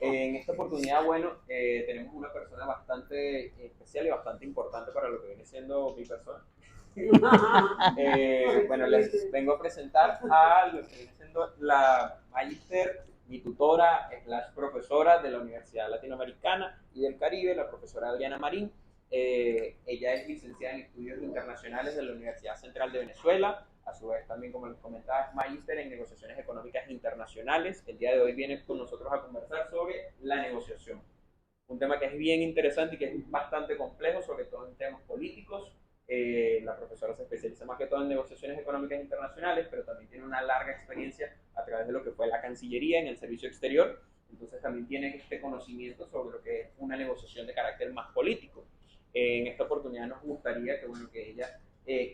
En esta oportunidad, bueno, tenemos una persona bastante especial y bastante importante para lo que viene siendo mi persona. Bueno, les vengo a presentar a lo que viene siendo la magíster, mi tutora, slash profesora de la Universidad Latinoamericana y del Caribe, la profesora Adriana Marín. Ella es licenciada en Estudios Internacionales de la Universidad Central de Venezuela. A su vez, también, como les comentaba, es magíster en Negociaciones Económicas Internacionales. El día de hoy viene con nosotros a conversar sobre la negociación. Un tema que es bien interesante y que es bastante complejo, sobre todo en temas políticos. La profesora se especializa más que todo en negociaciones económicas internacionales, pero también tiene una larga experiencia a través de lo que fue la Cancillería en el servicio exterior. Entonces también tiene este conocimiento sobre lo que es una negociación de carácter más político. En esta oportunidad nos gustaría que, bueno, que ella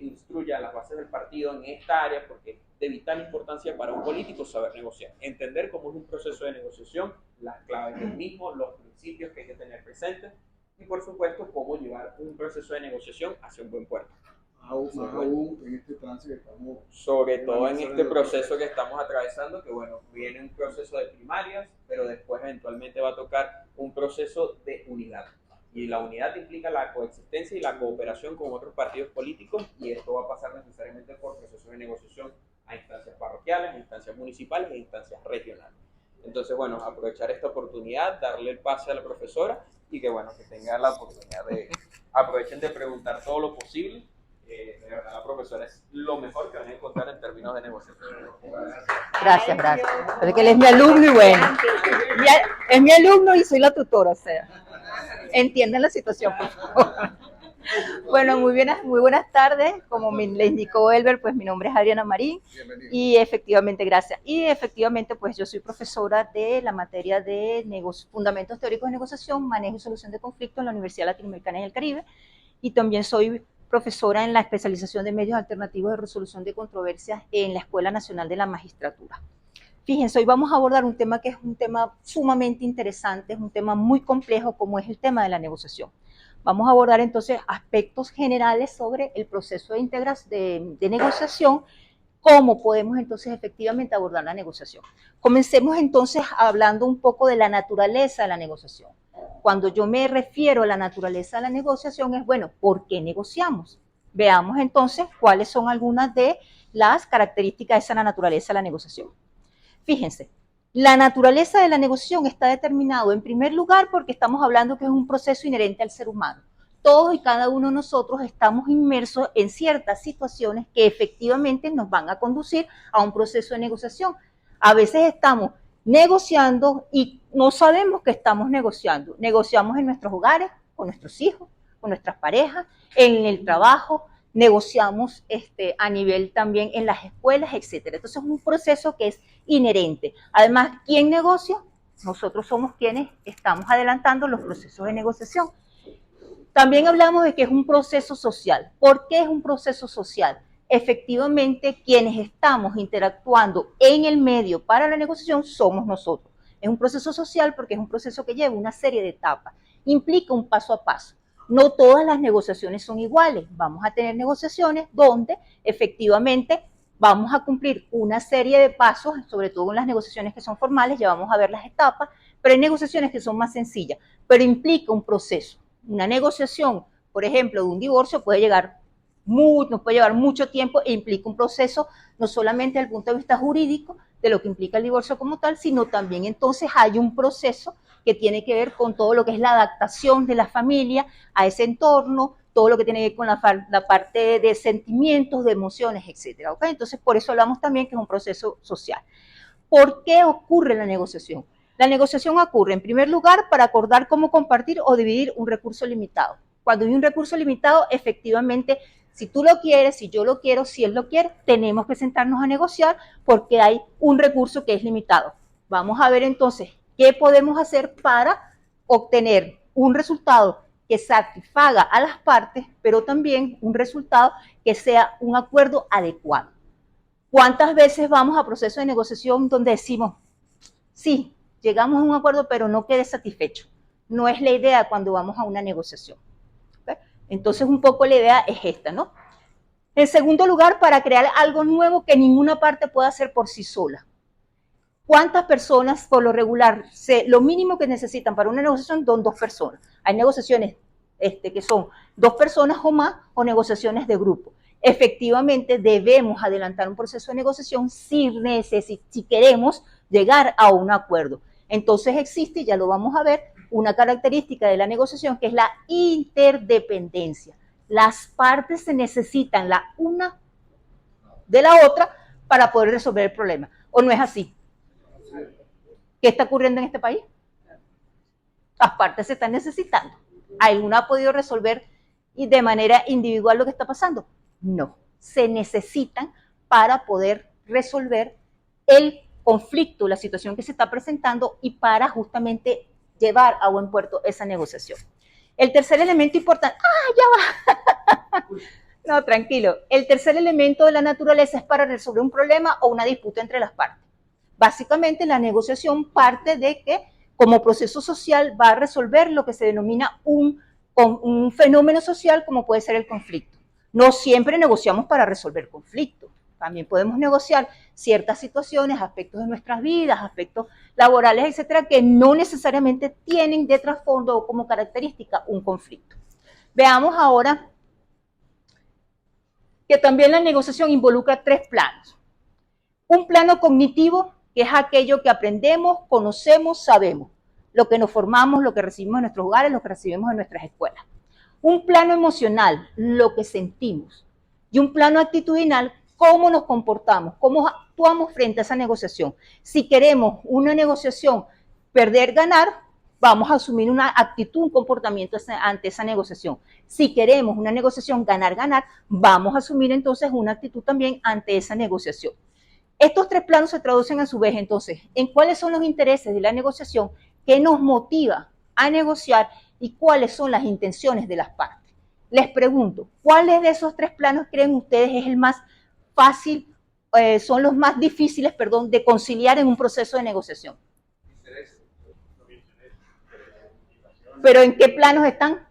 instruya a las bases del partido en esta área, porque es de vital importancia para un político saber negociar, entender cómo es un proceso de negociación, las claves del mismo, los principios que hay que tener presentes y, por supuesto, cómo llevar un proceso de negociación hacia un buen puerto. Más aún en este trance que estamos... Sobre todo en este proceso que estamos atravesando, que bueno, viene un proceso de primarias, pero después eventualmente va a tocar un proceso de unidad. Y la unidad implica la coexistencia y la cooperación con otros partidos políticos, y esto va a pasar necesariamente por procesos de negociación a instancias parroquiales, a instancias municipales e instancias regionales. Entonces, bueno, aprovechar esta oportunidad, darle el pase a la profesora y que, bueno, que tenga la oportunidad de, aprovechen de preguntar todo lo posible. De verdad, la profesora es lo mejor que van a encontrar en términos de negociación. Gracias, gracias. Porque él es mi alumno y bueno, es mi alumno y soy la tutora, o sea, entienden la situación, por favor. Bueno, muy buenas tardes. Como le indicó Elber, pues mi nombre es Adriana Marín. Bienvenido. Y efectivamente, gracias. Y efectivamente, pues yo soy profesora de la materia de Fundamentos Teóricos de Negociación, Manejo y Solución de Conflictos en la Universidad Latinoamericana y del Caribe. Y también soy profesora en la especialización de medios alternativos de resolución de controversias en la Escuela Nacional de la Magistratura. Fíjense, hoy vamos a abordar un tema que es un tema sumamente interesante, es un tema muy complejo, como es el tema de la negociación. Vamos a abordar entonces aspectos generales sobre el proceso de negociación, cómo podemos entonces efectivamente abordar la negociación. Comencemos entonces hablando un poco de la naturaleza de la negociación. Cuando yo me refiero a la naturaleza de la negociación es, bueno, ¿por qué negociamos? Veamos entonces cuáles son algunas de las características de esa naturaleza de la negociación. Fíjense, la naturaleza de la negociación está determinado en primer lugar porque estamos hablando que es un proceso inherente al ser humano. Todos y cada uno de nosotros estamos inmersos en ciertas situaciones que efectivamente nos van a conducir a un proceso de negociación. A veces estamos negociando y no sabemos que estamos negociando. Negociamos en nuestros hogares, con nuestros hijos, con nuestras parejas, en el trabajo, negociamos a nivel también en las escuelas, etcétera. Entonces es un proceso que es inherente. Además, ¿quién negocia? Nosotros somos quienes estamos adelantando los procesos de negociación. También hablamos de que es un proceso social. ¿Por qué es un proceso social? Efectivamente, quienes estamos interactuando en el medio para la negociación somos nosotros. Es un proceso social porque es un proceso que lleva una serie de etapas, implica un paso a paso. No todas las negociaciones son iguales. Vamos a tener negociaciones donde efectivamente vamos a cumplir una serie de pasos, sobre todo en las negociaciones que son formales, ya vamos a ver las etapas, pero hay negociaciones que son más sencillas, pero implica un proceso. Una negociación, por ejemplo, de un divorcio nos puede llevar mucho tiempo e implica un proceso no solamente desde el punto de vista jurídico de lo que implica el divorcio como tal, sino también entonces hay un proceso que tiene que ver con todo lo que es la adaptación de la familia a ese entorno, todo lo que tiene que ver con la parte de sentimientos, de emociones, etcétera. ¿Okay? Entonces, por eso hablamos también que es un proceso social. ¿Por qué ocurre la negociación? La negociación ocurre, en primer lugar, para acordar cómo compartir o dividir un recurso limitado. Cuando hay un recurso limitado, efectivamente, si tú lo quieres, si yo lo quiero, si él lo quiere, tenemos que sentarnos a negociar porque hay un recurso que es limitado. Vamos a ver entonces qué podemos hacer para obtener un resultado que satisfaga a las partes, pero también un resultado que sea un acuerdo adecuado. ¿Cuántas veces vamos a procesos de negociación donde decimos, sí, llegamos a un acuerdo, pero no quedé satisfecho? No es la idea cuando vamos a una negociación. ¿Okay? Entonces, un poco la idea es esta, ¿no? En segundo lugar, para crear algo nuevo que ninguna parte pueda hacer por sí sola. ¿Cuántas personas por lo regular? Lo mínimo que necesitan para una negociación son 2 personas. Hay negociaciones que son 2 personas o más, o negociaciones de grupo. Efectivamente, debemos adelantar un proceso de negociación si queremos llegar a un acuerdo. Entonces existe, ya lo vamos a ver, una característica de la negociación que es la interdependencia. Las partes se necesitan la una de la otra para poder resolver el problema. ¿O no es así? ¿Qué está ocurriendo en este país? Las partes se están necesitando. ¿Alguna ha podido resolver de manera individual lo que está pasando? No. Se necesitan para poder resolver el conflicto, la situación que se está presentando y para justamente llevar a buen puerto esa negociación. El tercer elemento importante... ¡Ah, ya va! No, tranquilo. El tercer elemento de la naturaleza es para resolver un problema o una disputa entre las partes. Básicamente, la negociación parte de que, como proceso social, va a resolver lo que se denomina un fenómeno social, como puede ser el conflicto. No siempre negociamos para resolver conflictos. También podemos negociar ciertas situaciones, aspectos de nuestras vidas, aspectos laborales, etcétera, que no necesariamente tienen de trasfondo o como característica un conflicto. Veamos ahora que también la negociación involucra 3 planos. Un plano cognitivo, que es aquello que aprendemos, conocemos, sabemos, lo que nos formamos, lo que recibimos en nuestros hogares, lo que recibimos en nuestras escuelas. Un plano emocional, lo que sentimos. Y un plano actitudinal, cómo nos comportamos, cómo actuamos frente a esa negociación. Si queremos una negociación perder, ganar, vamos a asumir una actitud, un comportamiento ante esa negociación. Si queremos una negociación ganar, ganar, vamos a asumir entonces una actitud también ante esa negociación. Estos 3 planos se traducen a su vez entonces en cuáles son los intereses de la negociación, qué nos motiva a negociar y cuáles son las intenciones de las partes. Les pregunto, ¿cuáles de esos 3 planos creen ustedes es el más fácil, son los más difíciles, perdón, de conciliar en un proceso de negociación? ¿Pero en qué planos están?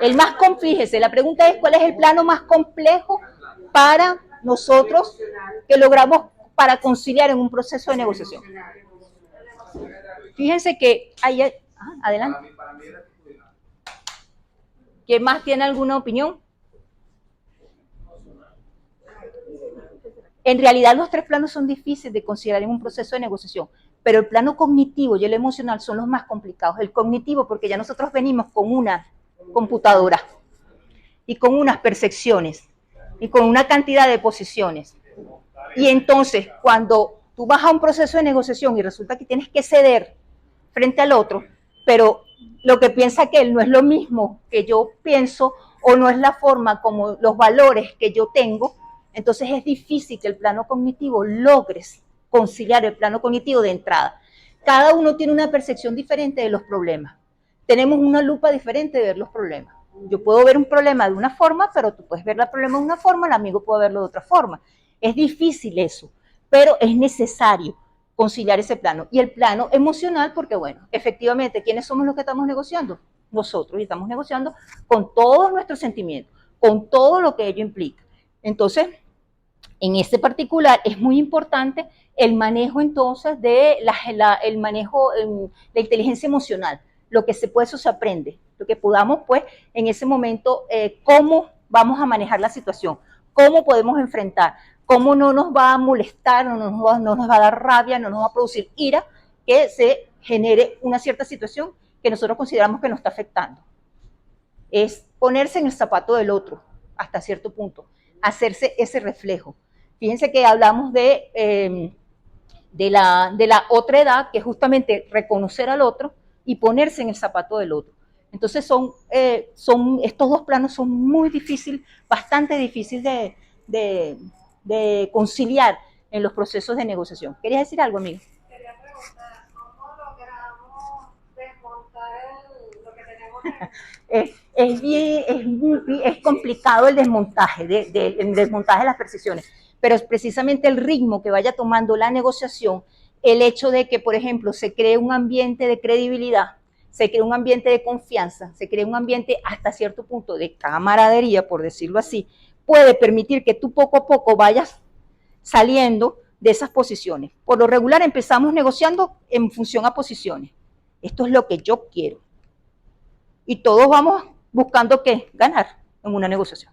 El más complejo, fíjese, la pregunta es ¿cuál es el plano más complejo para nosotros que logramos para conciliar en un proceso de negociación? Fíjense que hay... adelante. ¿Quién más tiene alguna opinión? En realidad los 3 planos son difíciles de considerar en un proceso de negociación, pero el plano cognitivo y el emocional son los más complicados. El cognitivo porque ya nosotros venimos con una computadora y con unas percepciones y con una cantidad de posiciones. Y entonces cuando tú vas a un proceso de negociación y resulta que tienes que ceder frente al otro, pero lo que piensa aquel no es lo mismo que yo pienso o no es la forma como los valores que yo tengo, entonces es difícil que el plano cognitivo logres conciliar el plano cognitivo de entrada. Cada uno tiene una percepción diferente de los problemas. Tenemos una lupa diferente de ver los problemas. Yo puedo ver un problema de una forma, pero tú puedes ver el problema de una forma, el amigo puede verlo de otra forma. Es difícil eso, pero es necesario conciliar ese plano. Y el plano emocional, porque bueno, efectivamente, ¿quiénes somos los que estamos negociando? Nosotros, y estamos negociando con todos nuestros sentimientos, con todo lo que ello implica. Entonces, en este particular es muy importante el manejo entonces de el manejo, la inteligencia emocional. Lo que se puede, eso se aprende. Lo que podamos, pues, en ese momento, cómo vamos a manejar la situación, cómo podemos enfrentar, cómo no nos va a molestar, no nos va a dar rabia, no nos va a producir ira, que se genere una cierta situación que nosotros consideramos que nos está afectando. Es ponerse en el zapato del otro, hasta cierto punto, hacerse ese reflejo. Fíjense que hablamos de la otra edad, que es justamente reconocer al otro y ponerse en el zapato del otro. Entonces estos 2 planos son muy difíciles, bastante difíciles de conciliar en los procesos de negociación. ¿Querías decir algo, amigo? Quería preguntar, ¿cómo logramos desmontar lo que tenemos? Es complicado el desmontaje, el desmontaje de las percepciones, pero es precisamente el ritmo que vaya tomando la negociación, el hecho de que, por ejemplo, se cree un ambiente de credibilidad, se crea un ambiente de confianza, se crea un ambiente hasta cierto punto de camaradería, por decirlo así, puede permitir que tú poco a poco vayas saliendo de esas posiciones. Por lo regular empezamos negociando en función a posiciones. Esto es lo que yo quiero. Y todos vamos buscando ¿qué? Ganar en una negociación.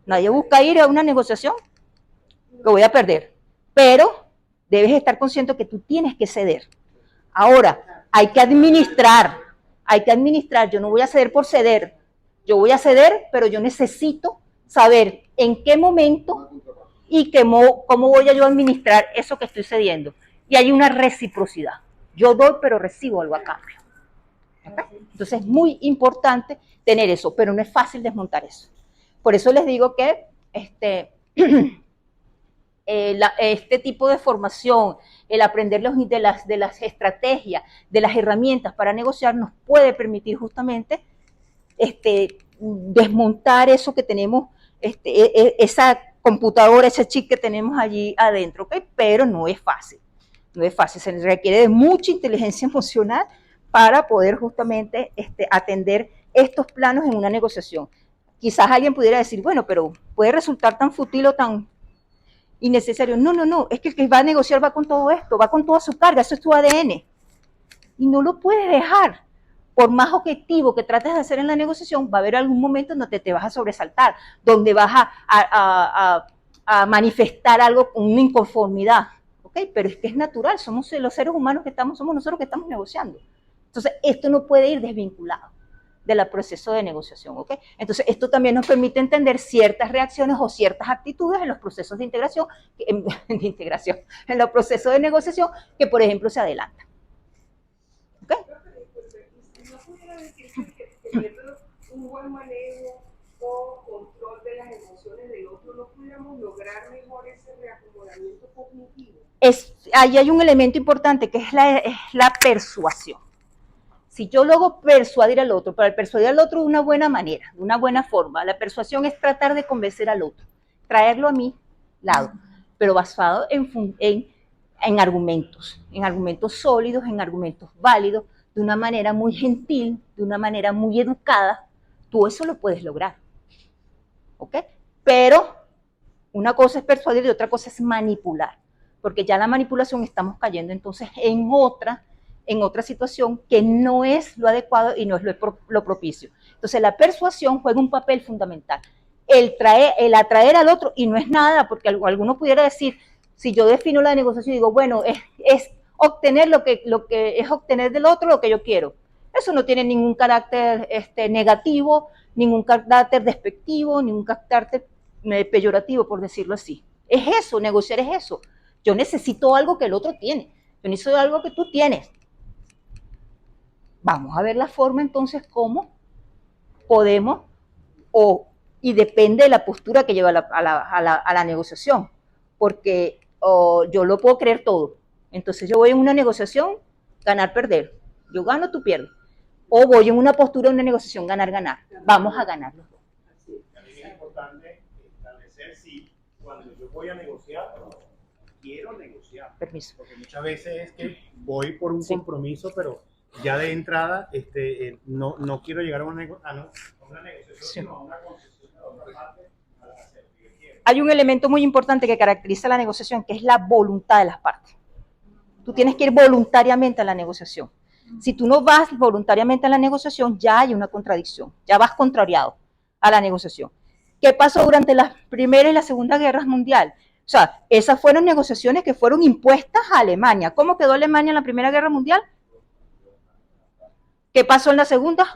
Nadie busca ir a una negociación que voy a perder. Pero debes estar consciente que tú tienes que ceder. Ahora, hay que administrar. Yo no voy a ceder por ceder. Yo voy a ceder, pero yo necesito saber en qué momento y cómo voy a yo administrar eso que estoy cediendo. Y hay una reciprocidad. Yo doy, pero recibo algo a cambio. ¿Okay? Entonces es muy importante tener eso, pero no es fácil desmontar eso. Por eso les digo que este tipo de formación, el aprender de las estrategias, de las herramientas para negociar, nos puede permitir justamente desmontar eso que tenemos, esa computadora, ese chip que tenemos allí adentro, ¿okay? Pero no es fácil, se requiere de mucha inteligencia emocional para poder justamente atender estos planos en una negociación. Quizás alguien pudiera decir, bueno, pero puede resultar tan fútil o tan innecesario. No, es que el que va a negociar va con todo esto, va con toda su carga, eso es tu ADN. Y no lo puedes dejar. Por más objetivo que trates de hacer en la negociación, va a haber algún momento donde te vas a sobresaltar, donde vas a manifestar algo con una inconformidad. ¿Okay? Pero es que es natural, somos los seres humanos somos nosotros que estamos negociando. Entonces, esto no puede ir desvinculado del proceso de negociación, ¿ok? Entonces, esto también nos permite entender ciertas reacciones o ciertas actitudes en los procesos de integración, en los procesos de negociación que, por ejemplo, se adelantan. ¿Ok? ¿No pudiera decir que teniendo un buen manejo o control de las emociones del otro, no pudiéramos lograr mejor ese reacomodamiento cognitivo? Ahí hay un elemento importante que es la persuasión. Si yo logro persuadir al otro, para persuadir al otro de una buena manera, de una buena forma, la persuasión es tratar de convencer al otro, traerlo a mi lado, pero basado en argumentos sólidos, en argumentos válidos, de una manera muy gentil, de una manera muy educada. Tú eso lo puedes lograr, ¿ok? Pero una cosa es persuadir y otra cosa es manipular, porque ya la manipulación estamos cayendo entonces en otra situación que no es lo adecuado y no es lo propicio. Entonces la persuasión juega un papel fundamental. El atraer al otro, y no es nada, porque alguno pudiera decir, si yo defino la negociación y digo, bueno, es obtener lo que es obtener del otro lo que yo quiero. Eso no tiene ningún carácter negativo, ningún carácter despectivo, ningún carácter peyorativo, por decirlo así. Es eso, negociar es eso. Yo necesito algo que el otro tiene. Yo necesito algo que tú tienes. Vamos a ver la forma entonces cómo podemos, y depende de la postura que lleva a la negociación, porque yo lo puedo creer todo. Entonces yo voy en una negociación, ganar, perder. Yo gano, tú pierdes. O voy en una postura de una negociación, ganar, ganar. Vamos a ganar los dos. También es importante establecer si cuando yo voy a negociar, quiero negociar. Permiso. Porque muchas veces es que voy por un compromiso, pero ya de entrada no quiero llegar a una negociación, sino a una concesión de otra parte para hacer lo que yo quiero. Hay un elemento muy importante que caracteriza la negociación, que es la voluntad de las partes. Tú tienes que ir voluntariamente a la negociación. Si tú no vas voluntariamente a la negociación, ya hay una contradicción, ya vas contrariado a la negociación. ¿Qué pasó durante la Primera y la Segunda Guerra Mundial? O sea, esas fueron negociaciones que fueron impuestas a Alemania. ¿Cómo quedó Alemania en la Primera Guerra Mundial? ¿Qué pasó en la Segunda?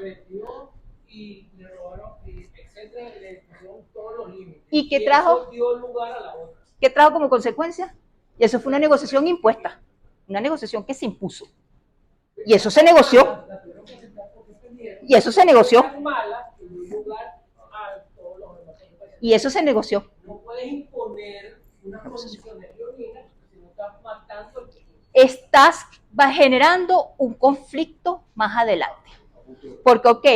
Y le robaron, etcétera, le pusieron todos los límites. ¿Y qué trajo? Eso dio lugar a la otra. ¿Qué trajo como consecuencia? Y eso fue una negociación impuesta, una negociación que se impuso. Y eso se negoció. Y eso se negoció. Y eso se negoció. No puedes imponer una posición de violina si no estás matando el que estás generando un conflicto más adelante. Porque, ok,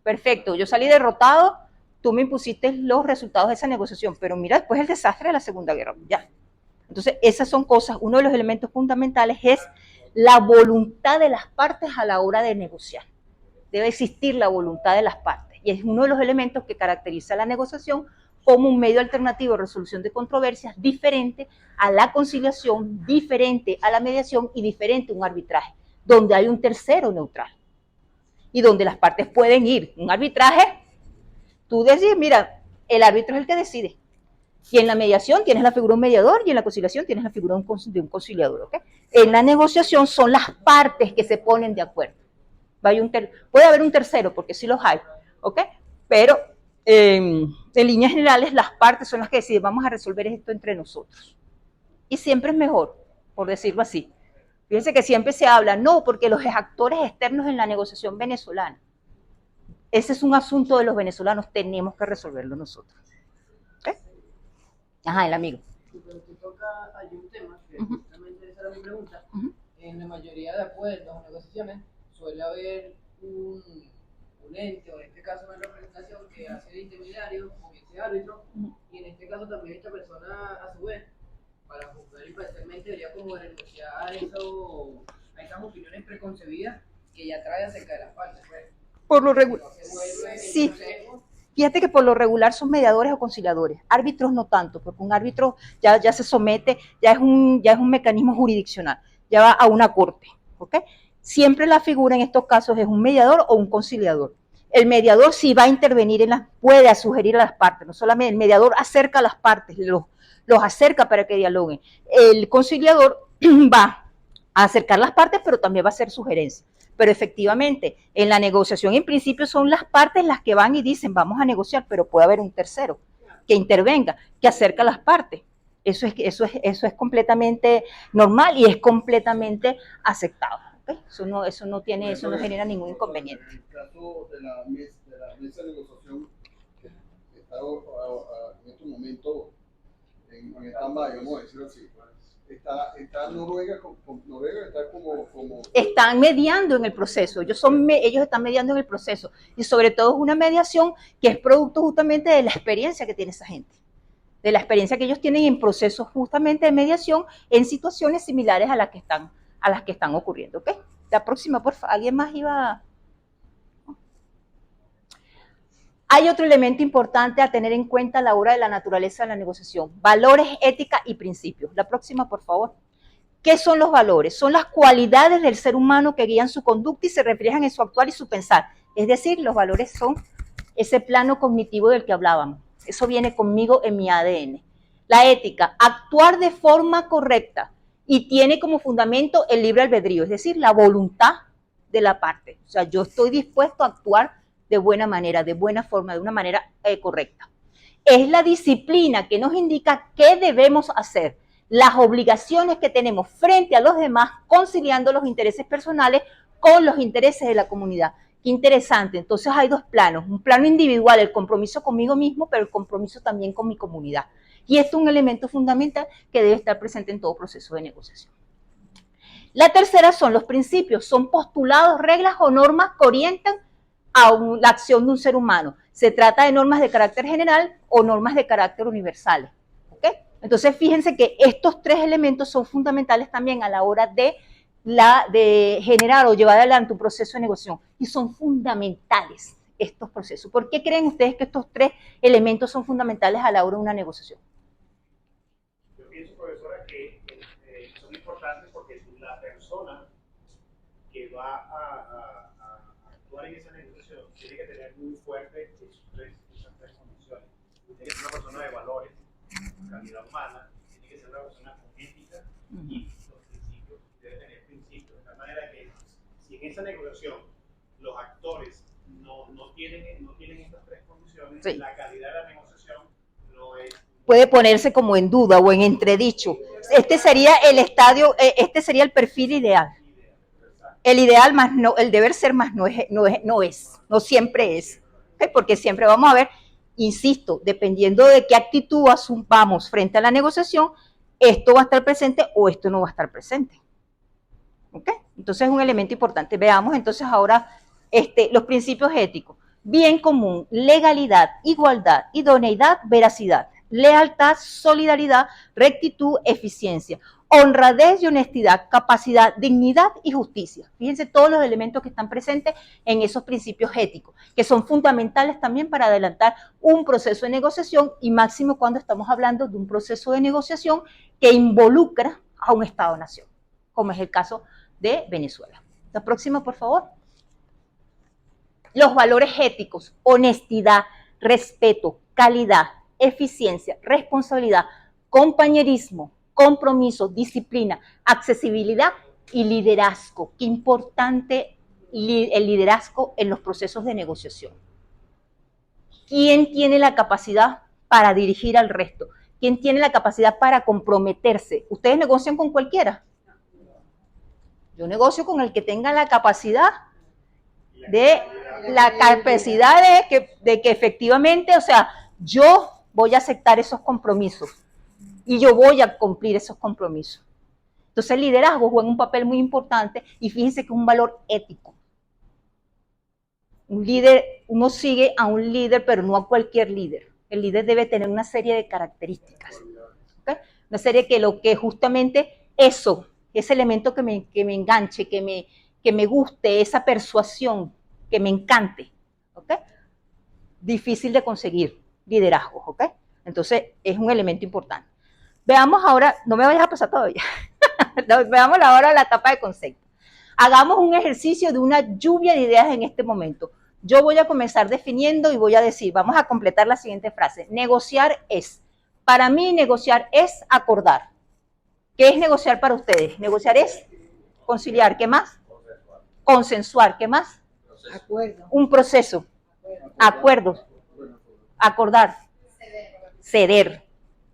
perfecto, yo salí derrotado, tú me impusiste los resultados de esa negociación, pero mira después el desastre de la Segunda Guerra Mundial. Entonces, esas son cosas, uno de los elementos fundamentales es la voluntad de las partes a la hora de negociar. debe existir la voluntad de las partes. Y es uno de los elementos que caracteriza la negociación como un medio alternativo de resolución de controversias diferente a la conciliación, diferente a la mediación y diferente a un arbitraje, donde hay un tercero neutral y donde las partes pueden ir. Un arbitraje, tú decides, mira, el árbitro es el que decide. Y en la mediación tienes la figura de un mediador y en la conciliación tienes la figura de un conciliador. ¿Okay? En la negociación son las partes que se ponen de acuerdo. Puede haber un tercero, porque sí los hay, ¿okay? Pero en líneas generales las partes son las que deciden, vamos a resolver esto entre nosotros. Y siempre es mejor, por decirlo así. Fíjense que siempre se habla, no, porque los actores externos en la negociación venezolana. Ese es un asunto de los venezolanos, tenemos que resolverlo nosotros. ¿Okay? Ajá, el amigo. Pero tú tocas allí un tema que justamente esa era mi pregunta. En la mayoría de acuerdos o negociaciones suele haber un ente, o en este caso una representación que hace de intermediario, o que sea árbitro, y en este caso también esta persona a su vez, para juzgar imparcialmente, debería como renunciar a esas opiniones preconcebidas que ya trae acerca de las partes. Pues. Por lo regular, sí. Fíjate que por lo regular son mediadores o conciliadores, árbitros no tanto, porque un árbitro ya se somete, ya es un mecanismo jurisdiccional, ya va a una corte, ¿ok? Siempre la figura en estos casos es un mediador o un conciliador. El mediador sí va a intervenir puede sugerir a las partes, no solamente el mediador acerca a las partes, los acerca para que dialoguen. El conciliador va a acercar las partes, pero también va a hacer sugerencias. Pero efectivamente, en la negociación en principio son las partes las que van y dicen vamos a negociar, pero puede haber un tercero que intervenga, que acerca a las partes. Eso es completamente normal y es completamente aceptado. ¿Okay? Eso no genera ningún inconveniente. En el caso de la mesa de negociación que está en estos momentos en stand-by, vamos a decirlo así. Está Noruega, Noruega está como... Están mediando en el proceso, ellos están mediando en el proceso, y sobre todo es una mediación que es producto justamente de la experiencia que tiene esa gente, de la experiencia que ellos tienen en procesos justamente de mediación en situaciones similares a las que están ocurriendo, ¿ok? La próxima, por favor, ¿alguien más iba? Hay otro elemento importante a tener en cuenta a la hora de la naturaleza de la negociación, valores, ética y principios. La próxima, por favor. ¿Qué son los valores? Son las cualidades del ser humano que guían su conducta y se reflejan en su actuar y su pensar. Es decir, los valores son ese plano cognitivo del que hablábamos. Eso viene conmigo en mi ADN. La ética, actuar de forma correcta y tiene como fundamento el libre albedrío, es decir, la voluntad de la parte. O sea, yo estoy dispuesto a actuar de buena manera, de buena forma, de una manera correcta. Es la disciplina que nos indica qué debemos hacer, las obligaciones que tenemos frente a los demás, conciliando los intereses personales con los intereses de la comunidad. Qué interesante. Entonces hay dos planos, un plano individual, el compromiso conmigo mismo, pero el compromiso también con mi comunidad. Y esto es un elemento fundamental que debe estar presente en todo proceso de negociación. La tercera son los principios, son postulados, reglas o normas que orientan a la acción de un ser humano. Se trata de normas de carácter general o normas de carácter universales. ¿Okay? Entonces, fíjense que estos tres elementos son fundamentales también a la hora de generar o llevar adelante un proceso de negociación. Y son fundamentales estos procesos. ¿Por qué creen ustedes que estos tres elementos son fundamentales a la hora de una negociación? Yo pienso, profesora, que son importantes porque la persona que va a actuar en esa negociación tiene que tener muy fuerte esas tres condiciones. Tiene que ser una persona de valores, calidad humana, tiene que ser una persona con ética y los principios, debe tener principios. De tal manera que si en esa negociación los actores no tienen estas tres condiciones, sí, la calidad de la negociación no es... Puede ponerse como en duda o en entredicho. Este sería el perfil ideal. El ideal más no, el deber ser más no siempre es. ¿Okay? Porque siempre vamos a ver, insisto, dependiendo de qué actitud asumamos frente a la negociación, esto va a estar presente o esto no va a estar presente. ¿Okay? Entonces es un elemento importante. Veamos entonces ahora los principios éticos. Bien común, legalidad, igualdad, idoneidad, veracidad, lealtad, solidaridad, rectitud, eficiencia. honradez y honestidad, capacidad, dignidad y justicia. Fíjense todos los elementos que están presentes en esos principios éticos, que son fundamentales también para adelantar un proceso de negociación y máximo cuando estamos hablando de un proceso de negociación que involucra a un Estado-nación, como es el caso de Venezuela. La próxima, por favor. Los valores éticos, honestidad, respeto, calidad, eficiencia, responsabilidad, compañerismo, compromiso, disciplina, accesibilidad y liderazgo. Qué importante el liderazgo en los procesos de negociación. ¿Quién tiene la capacidad para dirigir al resto? ¿Quién tiene la capacidad para comprometerse? ¿Ustedes negocian con cualquiera? Yo negocio con el que tenga la capacidad de que efectivamente, o sea, yo voy a aceptar esos compromisos y yo voy a cumplir esos compromisos. Entonces el liderazgo juega un papel muy importante y fíjense que es un valor ético. Un líder, uno sigue a un líder, pero no a cualquier líder. El líder debe tener una serie de características, ¿okay? Una serie que lo que justamente eso, ese elemento que me enganche, que me guste, esa persuasión, que me encante, ¿ok? Difícil de conseguir liderazgo, ¿ok? Entonces es un elemento importante. Veamos ahora, no me vayas a pasar todavía, veamos ahora la etapa de concepto. Hagamos un ejercicio de una lluvia de ideas en este momento. Yo voy a comenzar definiendo y voy a decir, vamos a completar la siguiente frase. Negociar es. Para mí, negociar es acordar. ¿Qué es negociar para ustedes? Negociar es conciliar. ¿Qué más? Consensuar. ¿Qué más? Acuerdo. Un proceso. Acuerdos. Acordar. Ceder.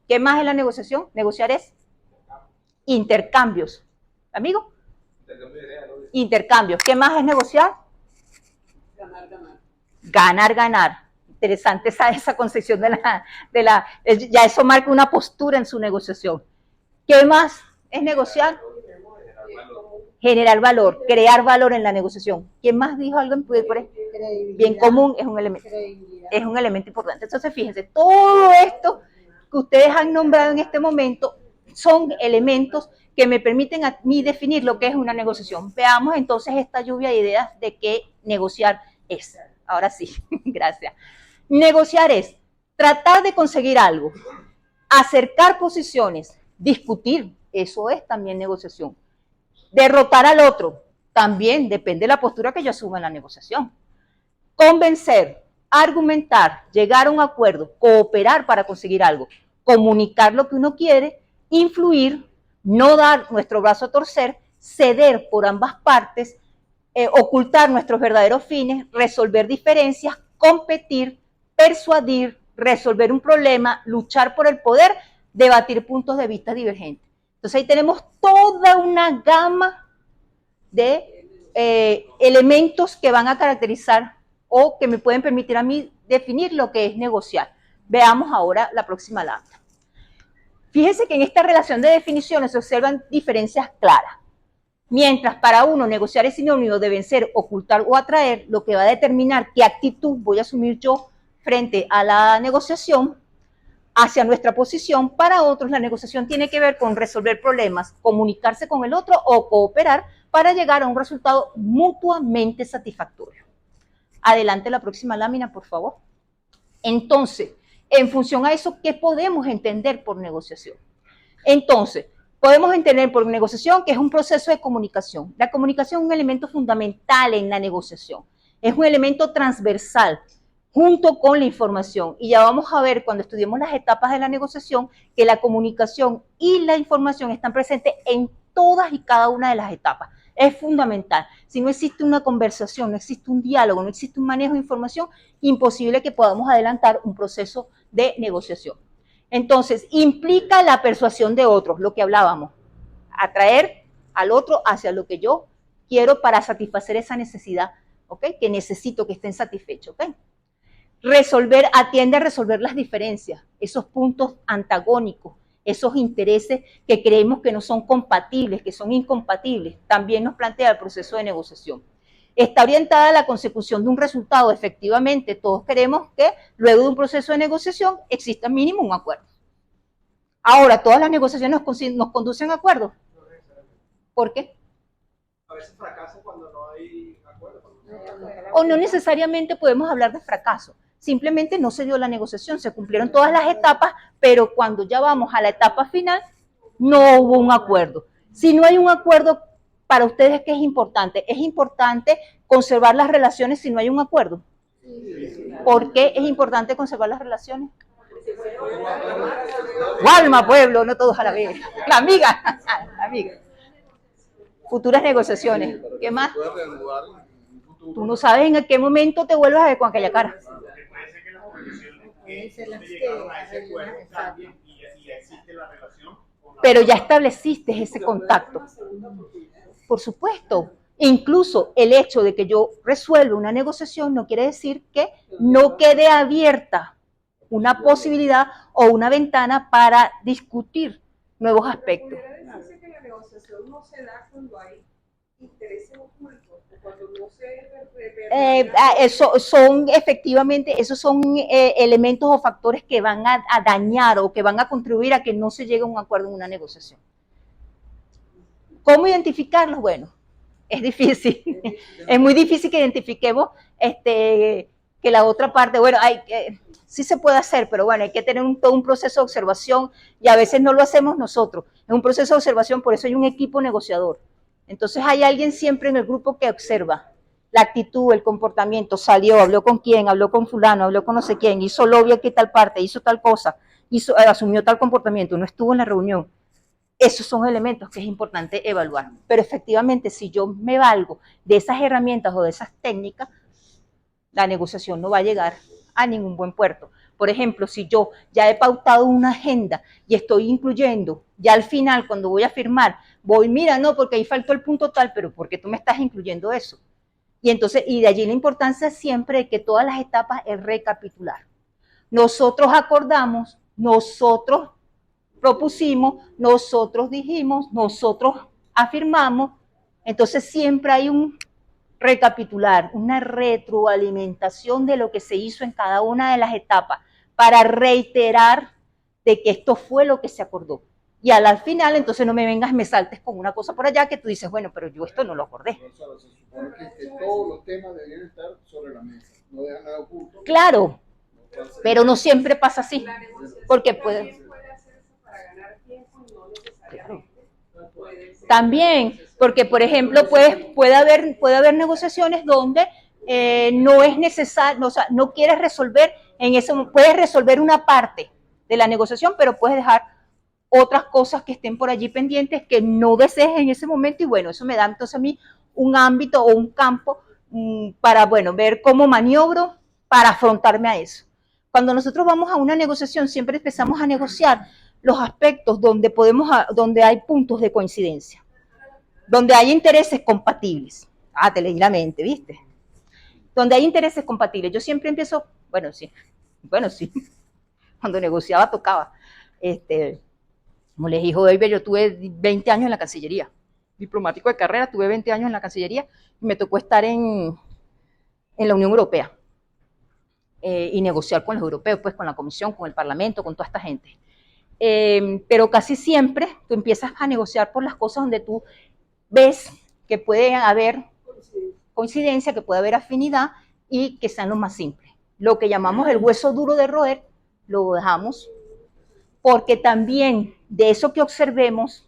¿Qué más es la negociación? Negociar es intercambios. ¿Amigo? Intercambios. ¿Qué más es negociar? Ganar, ganar. Ganar, ganar. Interesante esa concepción ya eso marca una postura en su negociación. ¿Qué más es negociar? Generar valor, crear valor en la negociación. ¿Quién más dijo algo en bien común? Es un elemento importante. Entonces, fíjense, todo esto que ustedes han nombrado en este momento son elementos que me permiten a mí definir lo que es una negociación. Veamos entonces esta lluvia de ideas de qué negociar es. Ahora sí, gracias. Negociar es tratar de conseguir algo, acercar posiciones, discutir, eso es también negociación. Derrotar al otro, también depende de la postura que yo asuma en la negociación. Convencer, argumentar, llegar a un acuerdo, cooperar para conseguir algo, comunicar lo que uno quiere, influir, no dar nuestro brazo a torcer, ceder por ambas partes, ocultar nuestros verdaderos fines, resolver diferencias, competir, persuadir, resolver un problema, luchar por el poder, debatir puntos de vista divergentes. Entonces ahí tenemos toda una gama de elementos que van a caracterizar o que me pueden permitir a mí definir lo que es negociar. Veamos ahora la próxima lámina. Fíjense que en esta relación de definiciones se observan diferencias claras. Mientras para uno negociar es sinónimo de vencer, ocultar o atraer, lo que va a determinar qué actitud voy a asumir yo frente a la negociación hacia nuestra posición, para otros la negociación tiene que ver con resolver problemas, comunicarse con el otro o cooperar para llegar a un resultado mutuamente satisfactorio. Adelante la próxima lámina, por favor. Entonces, en función a eso, ¿qué podemos entender por negociación? Entonces, podemos entender por negociación que es un proceso de comunicación. La comunicación es un elemento fundamental en la negociación. Es un elemento transversal junto con la información. Y ya vamos a ver cuando estudiemos las etapas de la negociación que la comunicación y la información están presentes en todas y cada una de las etapas. Es fundamental. Si no existe una conversación, no existe un diálogo, no existe un manejo de información, imposible que podamos adelantar un proceso de negociación. Entonces, implica la persuasión de otros, lo que hablábamos, atraer al otro hacia lo que yo quiero para satisfacer esa necesidad, ¿ok? Que necesito que estén satisfechos, ¿ok? Atiende a resolver las diferencias, esos puntos antagónicos, esos intereses que creemos que no son compatibles, que son incompatibles, también nos plantea el proceso de negociación. Está orientada a la consecución de un resultado, efectivamente, todos queremos que luego de un proceso de negociación exista mínimo un acuerdo. Ahora, todas las negociaciones nos conducen a acuerdos. ¿Por qué? A veces fracasa cuando no hay acuerdo. O no necesariamente podemos hablar de fracaso. Simplemente no se dio la negociación, se cumplieron todas las etapas, pero cuando ya vamos a la etapa final, no hubo un acuerdo. Si no hay un acuerdo, para ustedes, ¿qué es importante? Es importante conservar las relaciones si no hay un acuerdo. ¿Por qué es importante conservar las relaciones? Gualma, pueblo, no todos a la vez. La amiga, la amiga. Futuras negociaciones. ¿Qué más? Tú no sabes en qué momento te vuelvas a ver con aquella cara. Porque puede ser que las condiciones que llegaron a ese acuerdo cambien y ya existe la relación. Pero ya estableciste ese contacto. Por supuesto. Incluso el hecho de que yo resuelva una negociación no quiere decir que no quede abierta una posibilidad o una ventana para discutir nuevos aspectos. ¿Pudiera decirse que la negociación no se da cuando hay intereses ocultos, cuando no se Eso son efectivamente, esos son elementos o factores que van a dañar o que van a contribuir a que no se llegue a un acuerdo en una negociación? ¿Cómo identificarlos? Bueno, es difícil, es muy difícil que identifiquemos que la otra parte, bueno, sí se puede hacer, pero bueno, hay que tener todo un proceso de observación y a veces no lo hacemos nosotros, es un proceso de observación, por eso hay un equipo negociador. Entonces hay alguien siempre en el grupo que observa la actitud, el comportamiento, salió, habló con quién, habló con fulano, habló con no sé quién, hizo lobby aquí tal parte, hizo tal cosa, asumió tal comportamiento, no estuvo en la reunión. Esos son elementos que es importante evaluar. Pero efectivamente, si yo me valgo de esas herramientas o de esas técnicas, la negociación no va a llegar a ningún buen puerto. Por ejemplo, si yo ya he pautado una agenda y estoy incluyendo, ya al final, cuando voy a firmar, mira, no, porque ahí faltó el punto tal, pero ¿por qué tú me estás incluyendo eso? Y entonces, y de allí la importancia siempre de que todas las etapas es recapitular. Nosotros acordamos, nosotros propusimos, nosotros dijimos, nosotros afirmamos, entonces siempre hay un recapitular, una retroalimentación de lo que se hizo en cada una de las etapas para reiterar de que esto fue lo que se acordó. Y al final, entonces no me vengas, me saltes con una cosa por allá que tú dices, bueno, pero yo esto no lo acordé. Se supone que todos los temas deberían estar sobre la mesa, no dejan nada oculto. Claro, pero no siempre pasa así, porque puede también, porque por ejemplo puede haber negociaciones donde no es necesario, o sea, no quieres resolver en eso, puedes resolver una parte de la negociación, pero puedes dejar otras cosas que estén por allí pendientes que no desees en ese momento y bueno, eso me da entonces a mí un ámbito o un campo para, bueno, ver cómo maniobro para afrontarme a eso. Cuando nosotros vamos a una negociación siempre empezamos a negociar los aspectos donde hay puntos de coincidencia, donde hay intereses compatibles. Te leí la mente, ¿viste? Donde hay intereses compatibles. Yo siempre empiezo, bueno, sí, cuando negociaba tocaba. Como les dijo David, yo tuve 20 años en la Cancillería, diplomático de carrera, tuve 20 años en la Cancillería y me tocó estar en la Unión Europea y negociar con los europeos, pues con la Comisión, con el Parlamento, con toda esta gente. Pero casi siempre tú empiezas a negociar por las cosas donde tú ves que puede haber coincidencia, que puede haber afinidad y que sean lo más simple. Lo que llamamos el hueso duro de roer, lo dejamos porque también de eso que observemos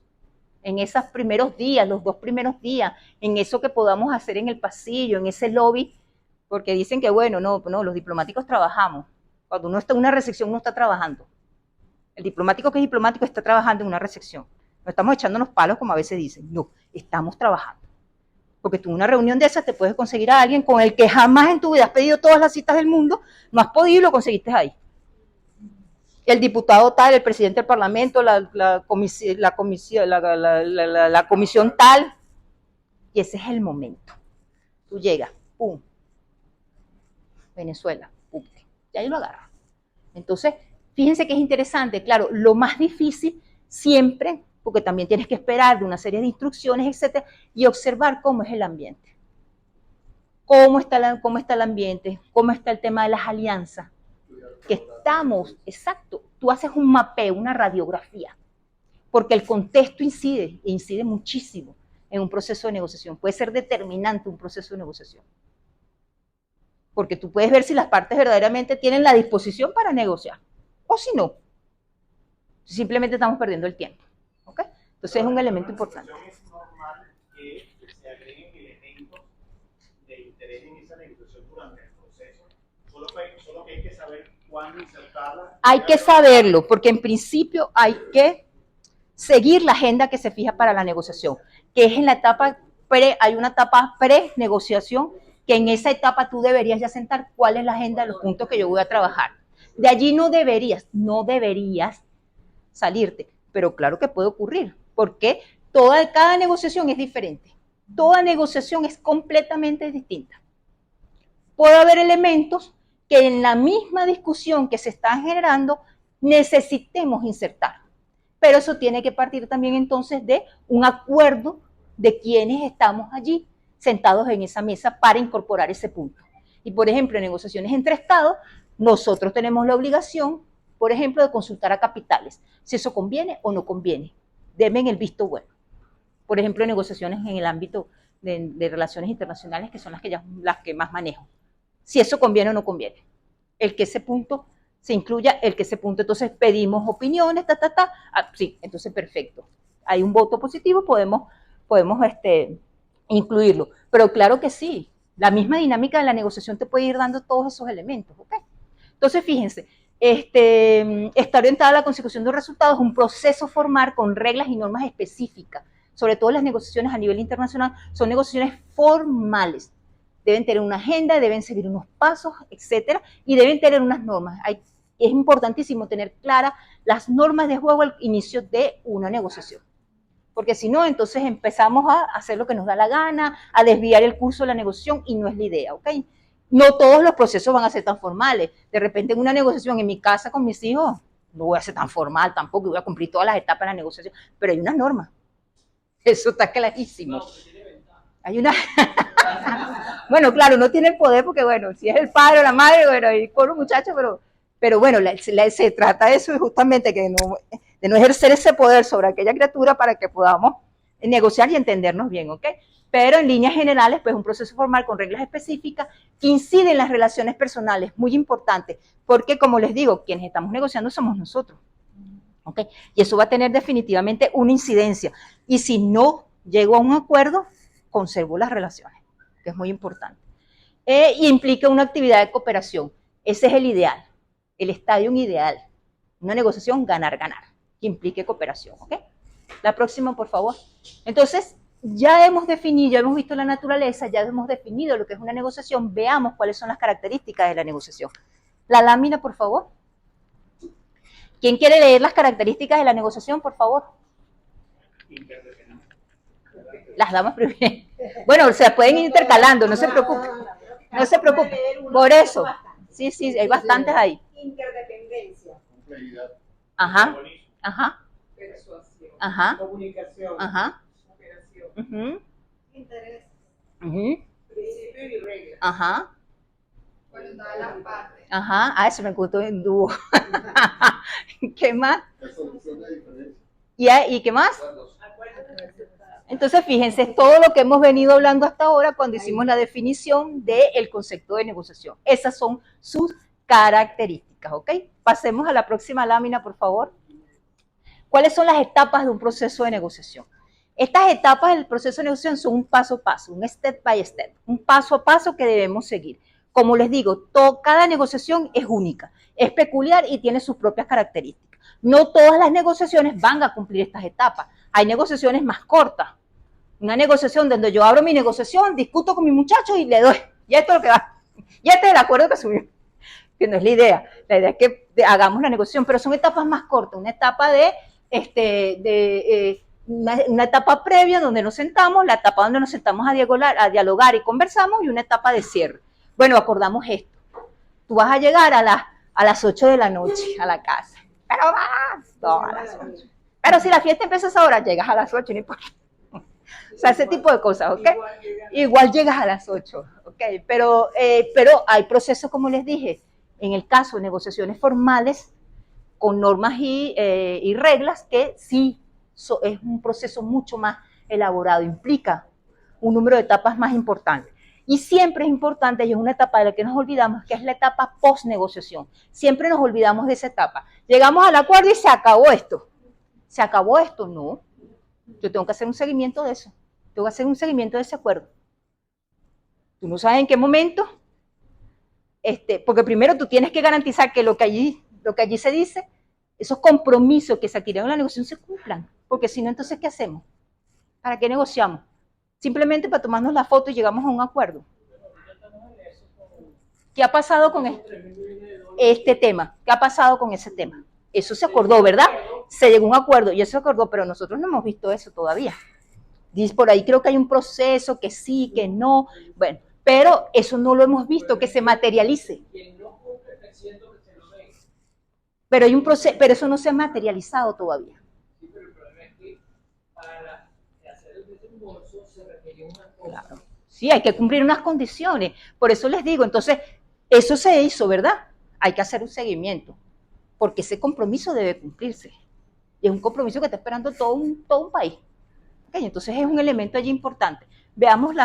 en esos primeros días, los 2 primeros días, en eso que podamos hacer en el pasillo, en ese lobby, porque dicen que bueno, no, los diplomáticos trabajamos. Cuando uno está en una recepción, uno está trabajando. El diplomático que es diplomático está trabajando en una recepción. No estamos echándonos palos como a veces dicen. No, estamos trabajando. Porque tú en una reunión de esas te puedes conseguir a alguien con el que jamás en tu vida has pedido todas las citas del mundo, no has podido y lo conseguiste ahí. El diputado tal, el presidente del Parlamento, la comisión tal. Y ese es el momento. Tú llegas, pum. Venezuela, pum. Y ahí lo agarras. Entonces, fíjense que es interesante, claro, lo más difícil siempre, porque también tienes que esperar de una serie de instrucciones, etcétera, y observar cómo es el ambiente. Cómo está el ambiente, cómo está el tema de las alianzas. Que estamos, exacto, tú haces un mapeo, una radiografía, porque el contexto incide muchísimo en un proceso de negociación, puede ser determinante un proceso de negociación, porque tú puedes ver si las partes verdaderamente tienen la disposición para negociar, o si no, simplemente estamos perdiendo el tiempo, ¿ok? Entonces es un elemento importante. Es normal que se agreguen elementos de interés en esa negociación durante el proceso, solo que hay que saber cuándo insertarla. Hay que saberlo, porque en principio hay que seguir la agenda que se fija para la negociación, que es en la etapa hay una etapa pre-negociación, que en esa etapa tú deberías ya sentar cuál es la agenda de los puntos que yo voy a trabajar. De allí no deberías salirte, pero claro que puede ocurrir, porque cada negociación es diferente, toda negociación es completamente distinta. Puede haber elementos que en la misma discusión que se están generando necesitemos insertar, pero eso tiene que partir también entonces de un acuerdo de quienes estamos allí sentados en esa mesa para incorporar ese punto. Y por ejemplo, en negociaciones entre estados, nosotros tenemos la obligación, por ejemplo, de consultar a capitales, si eso conviene o no conviene, denme el visto bueno. Por ejemplo, negociaciones en el ámbito de relaciones internacionales, que son las que más manejo. Si eso conviene o no conviene. El que ese punto se incluya, entonces pedimos opiniones, sí, entonces perfecto. Hay un voto positivo, podemos incluirlo. Pero claro que sí, la misma dinámica de la negociación te puede ir dando todos esos elementos, ¿ok? Entonces, fíjense, está orientada a la consecución de resultados, un proceso formal con reglas y normas específicas. Sobre todo las negociaciones a nivel internacional son negociaciones formales. Deben tener una agenda, deben seguir unos pasos, etcétera, y deben tener unas normas. Es importantísimo tener claras las normas de juego al inicio de una negociación. Porque si no, entonces empezamos a hacer lo que nos da la gana, a desviar el curso de la negociación, y no es la idea, ¿ok? No todos los procesos van a ser tan formales. De repente en una negociación en mi casa con mis hijos, no voy a ser tan formal tampoco, voy a cumplir todas las etapas de la negociación, pero hay unas normas. Eso está clarísimo. Hay una... Bueno, claro, no tiene el poder porque, bueno, si es el padre o la madre, bueno, y por un muchacho, pero bueno, se trata de eso justamente, de no ejercer ese poder sobre aquella criatura para que podamos negociar y entendernos bien, ¿ok? Pero en líneas generales, pues un proceso formal con reglas específicas que inciden en las relaciones personales, muy importante, porque como les digo, quienes estamos negociando somos nosotros, ¿ok? Y eso va a tener definitivamente una incidencia. Y si no llego a un acuerdo, conservo las relaciones, que es muy importante. Y implica una actividad de cooperación. Ese es el ideal, el estadio ideal. Una negociación ganar-ganar, que implique cooperación, ¿ok? La próxima, por favor. Entonces, ya hemos definido, ya hemos visto la naturaleza, ya hemos definido lo que es una negociación. Veamos cuáles son las características de la negociación. La lámina, por favor. ¿Quién quiere leer las características de la negociación, por favor? Las damas primero. Bueno, se pueden ir intercalando, no se preocupen. No se preocupen. Por eso. Sí, hay bastantes ahí. Interdependencia. Ajá. Ajá. Persuasión. Ajá. Comunicación. Ajá. Operación. Interés. Principio y regla. Ajá. Voluntad de las partes. Ajá. Ah, eso me gustó en dúo. ¿Qué más? Resolución de diferencias. ¿Y qué más? Entonces, fíjense, todo lo que hemos venido hablando hasta ahora cuando hicimos la definición del concepto de negociación. Esas son sus características, ¿ok? Pasemos a la próxima lámina, por favor. ¿Cuáles son las etapas de un proceso de negociación? Estas etapas del proceso de negociación son un paso a paso, un step by step, un paso a paso que debemos seguir. Como les digo, cada negociación es única, es peculiar y tiene sus propias características. No todas las negociaciones van a cumplir estas etapas. Hay negociaciones más cortas. Una negociación donde yo abro mi negociación, discuto con mi muchacho y le doy. Y esto es lo que va. Y este es el acuerdo que subimos. Que no es la idea. La idea es que hagamos la negociación, pero son etapas más cortas. Una etapa una etapa previa donde nos sentamos, la etapa donde nos sentamos a dialogar y conversamos, y una etapa de cierre. Bueno, acordamos esto. Tú vas a llegar a las 8 de la noche a la casa. Pero vas, no, a las 8. Pero si la fiesta empieza a esa hora, llegas a las 8, no importa. O sea, ese tipo de cosas, ¿ok? Igual llegas a las 8, ¿ok? Pero hay procesos, como les dije, en el caso de negociaciones formales, con normas y reglas que sí es un proceso mucho más elaborado, implica un número de etapas más importante. Y siempre es importante, y es una etapa de la que nos olvidamos, que es la etapa post-negociación. Siempre nos olvidamos de esa etapa. Llegamos al acuerdo y se acabó esto. ¿Se acabó esto? No. Yo tengo que hacer un seguimiento de eso. Tengo que hacer un seguimiento de ese acuerdo. Tú no sabes en qué momento, porque primero tú tienes que garantizar que lo que allí se dice, esos compromisos que se adquirieron en la negociación se cumplan. Porque si no, entonces, ¿qué hacemos? ¿Para qué negociamos? Simplemente para tomarnos la foto y llegamos a un acuerdo. ¿Qué ha pasado con este tema? ¿Qué ha pasado con ese tema? Eso se acordó, ¿verdad? Se llegó a un acuerdo y eso se acordó, pero nosotros no hemos visto eso todavía. Dice por ahí, creo que hay un proceso, que sí, que no. Bueno, pero eso no lo hemos visto, que se materialice. Pero hay un proceso, pero eso no se ha materializado todavía. Claro. Sí, hay que cumplir unas condiciones. Por eso les digo, entonces, eso se hizo, ¿verdad? Hay que hacer un seguimiento, porque ese compromiso debe cumplirse. Y es un compromiso que está esperando todo un país. ¿Okay? Entonces, es un elemento allí importante. Veamos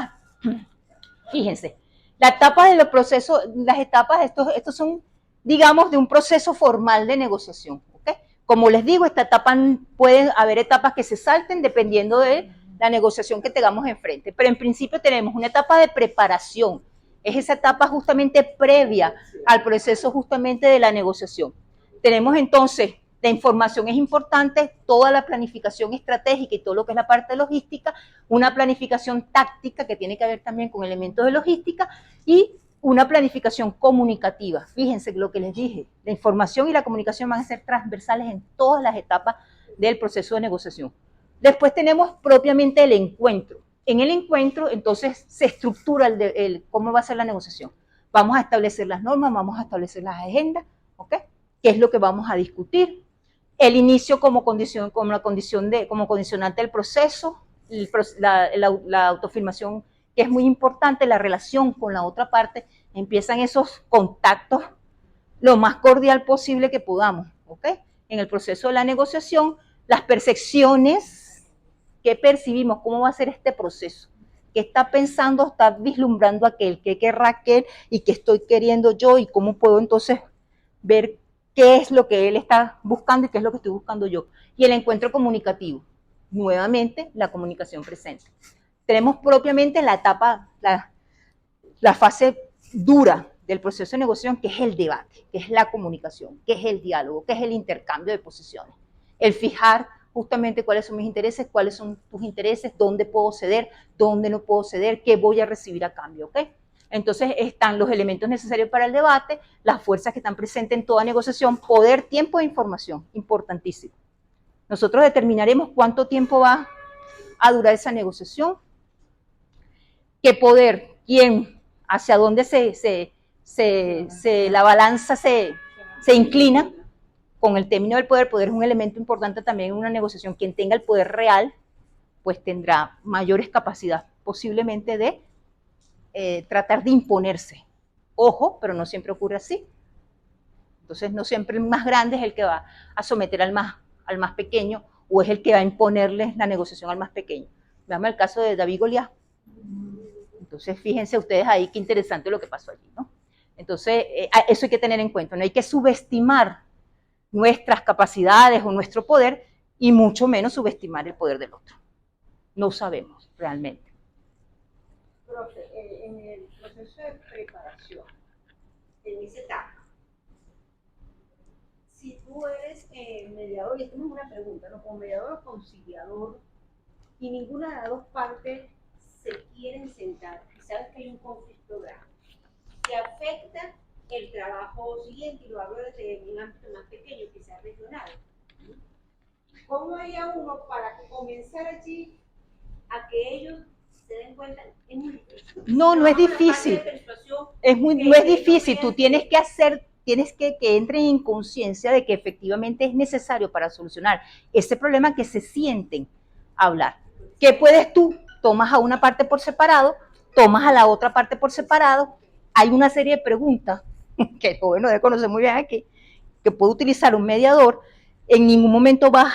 fíjense, la etapa de los procesos, las etapas, estos son, digamos, de un proceso formal de negociación. ¿Okay? Como les digo, esta etapa, pueden haber etapas que se salten dependiendo de la negociación que tengamos enfrente. Pero en principio tenemos una etapa de preparación. Es esa etapa justamente previa al proceso justamente de la negociación. Tenemos entonces, la información es importante, toda la planificación estratégica y todo lo que es la parte logística, una planificación táctica que tiene que ver también con elementos de logística y una planificación comunicativa. Fíjense lo que les dije, la información y la comunicación van a ser transversales en todas las etapas del proceso de negociación. Después tenemos propiamente el encuentro. En el encuentro, entonces, se estructura cómo va a ser la negociación. Vamos a establecer las normas, vamos a establecer las agendas, ¿ok? ¿Qué es lo que vamos a discutir? El inicio como condicionante del proceso, la autoafirmación, que es muy importante, la relación con la otra parte, empiezan esos contactos lo más cordial posible que podamos, ¿ok? En el proceso de la negociación, las percepciones que percibimos, cómo va a ser este proceso, qué está pensando, está vislumbrando aquel, qué querrá aquel y qué estoy queriendo yo y cómo puedo entonces ver qué es lo que él está buscando y qué es lo que estoy buscando yo. Y el encuentro comunicativo, nuevamente la comunicación presente. Tenemos propiamente la etapa, la fase dura del proceso de negociación, que es el debate, que es la comunicación, que es el diálogo, que es el intercambio de posiciones. El fijar justamente cuáles son mis intereses, cuáles son tus intereses, dónde puedo ceder, dónde no puedo ceder, qué voy a recibir a cambio, ¿ok? Entonces están los elementos necesarios para el debate, las fuerzas que están presentes en toda negociación, poder, tiempo de información, importantísimo. Nosotros determinaremos cuánto tiempo va a durar esa negociación, qué poder, quién, hacia dónde la balanza se inclina. Con el término del poder es un elemento importante también en una negociación. Quien tenga el poder real, pues tendrá mayores capacidades posiblemente de tratar de imponerse. Ojo, pero no siempre ocurre así. Entonces, no siempre el más grande es el que va a someter al más pequeño o es el que va a imponerle la negociación al más pequeño. Veamos el caso de David y Goliat. Entonces, fíjense ustedes ahí qué interesante lo que pasó allí, ¿no? Entonces, eso hay que tener en cuenta. No hay que subestimar nuestras capacidades o nuestro poder y mucho menos subestimar el poder del otro. No sabemos realmente. Profe, en el proceso de preparación, en esa etapa, si tú eres mediador, y esto no es una pregunta, ¿no? Como mediador o conciliador, y ninguna de las dos partes se quieren sentar, y sabes que hay un conflicto grave, ¿te afecta el trabajo siguiente? Y lo hablo desde un ámbito más pequeño, quizás regional. ¿Cómo haría uno para comenzar allí a que ellos se den cuenta? Es muy difícil. No es difícil. No es difícil. Tú tienes que entren en conciencia de que efectivamente es necesario para solucionar ese problema que se sienten hablar. ¿Qué puedes tú? Tomas a una parte por separado, tomas a la otra parte por separado. Hay una serie de preguntas que el joven no debe conocer muy bien aquí, que puede utilizar un mediador, en ningún momento vas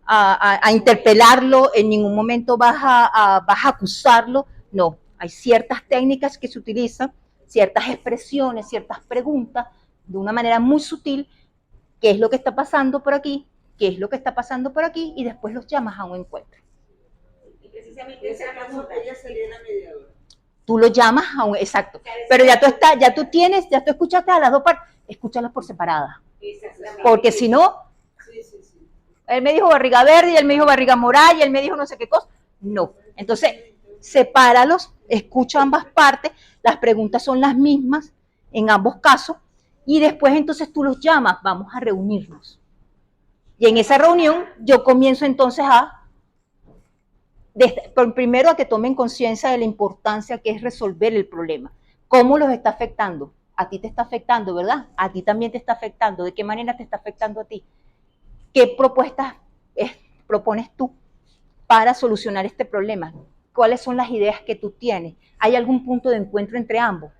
a interpelarlo, en ningún momento vas a acusarlo, no. Hay ciertas técnicas que se utilizan, ciertas expresiones, ciertas preguntas, de una manera muy sutil, qué es lo que está pasando por aquí, qué es lo que está pasando por aquí, y después los llamas a un encuentro. Y precisamente esa pregunta, ella sería la mediadora. Tú lo llamas a un, exacto, pero ya tú escuchaste a las dos partes, escúchalas por separada, porque si no, él me dijo barriga verde y él me dijo barriga morada y él me dijo no sé qué cosa, no, entonces sepáralos, escucha ambas partes, las preguntas son las mismas en ambos casos, y después entonces tú los llamas, vamos a reunirnos, y en esa reunión yo comienzo entonces primero a que tomen conciencia de la importancia que es resolver el problema. ¿Cómo los está afectando? A ti te está afectando, ¿verdad? A ti también te está afectando. ¿De qué manera te está afectando a ti? ¿Qué propuestas propones tú para solucionar este problema? ¿Cuáles son las ideas que tú tienes? ¿Hay algún punto de encuentro entre ambos?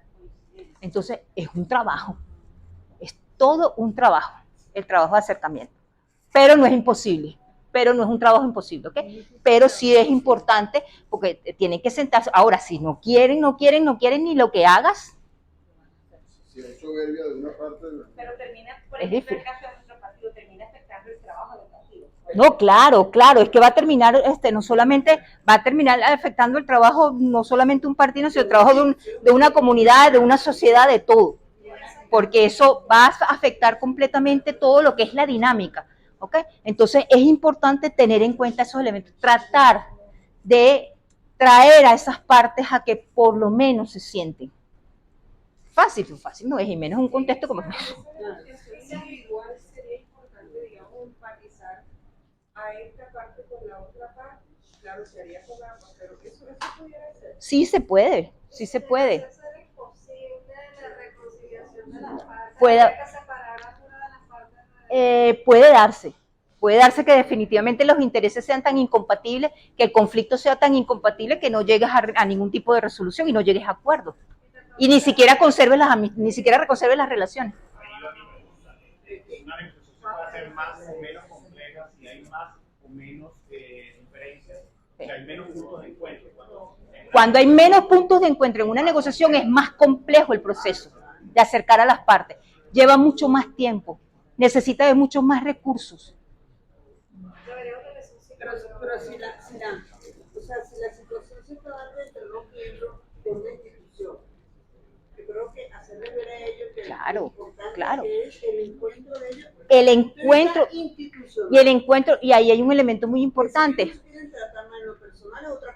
Entonces, es un trabajo. Es todo un trabajo, el trabajo de acercamiento. Pero no es imposible. Pero no es un trabajo imposible, ¿ok? Pero sí es importante porque tienen que sentarse. Ahora, si no quieren ni lo que hagas. Si hay soberbia de una parte. Pero termina, por ejemplo, el caso de nuestro partido, termina afectando el trabajo del partido. No, claro, es que va a terminar, no solamente va a terminar afectando el trabajo, no solamente un partido, sino el trabajo de una comunidad, de una sociedad, de todo. Porque eso va a afectar completamente todo lo que es la dinámica. ¿Okay? Entonces es importante tener en cuenta esos elementos, tratar de traer a esas partes a que por lo menos se sienten. Fácil no es, y menos en un contexto como este. Individual sería importante, digamos, empatizar a esta parte con la otra parte. Claro, se haría con ambas, pero eso pudiera ser. Sí se puede. ¿Es posible la reconciliación de las partes? Puede darse que definitivamente los intereses sean tan incompatibles, que el conflicto sea tan incompatible que no llegues a ningún tipo de resolución y no llegues a acuerdo. Y ni siquiera reconserves las relaciones. Una negociación puede ser más o menos compleja si hay más o menos diferencias, si hay menos puntos de encuentro. Cuando hay menos puntos de encuentro en una negociación es más complejo el proceso de acercar a las partes. Lleva mucho más tiempo, necesita de muchos más recursos. Pero si la situación se está dando entre dos miembros de una institución, yo creo que hacerles ver a ellos que Claro. es el encuentro de ellos. El encuentro, y ahí hay un elemento muy importante.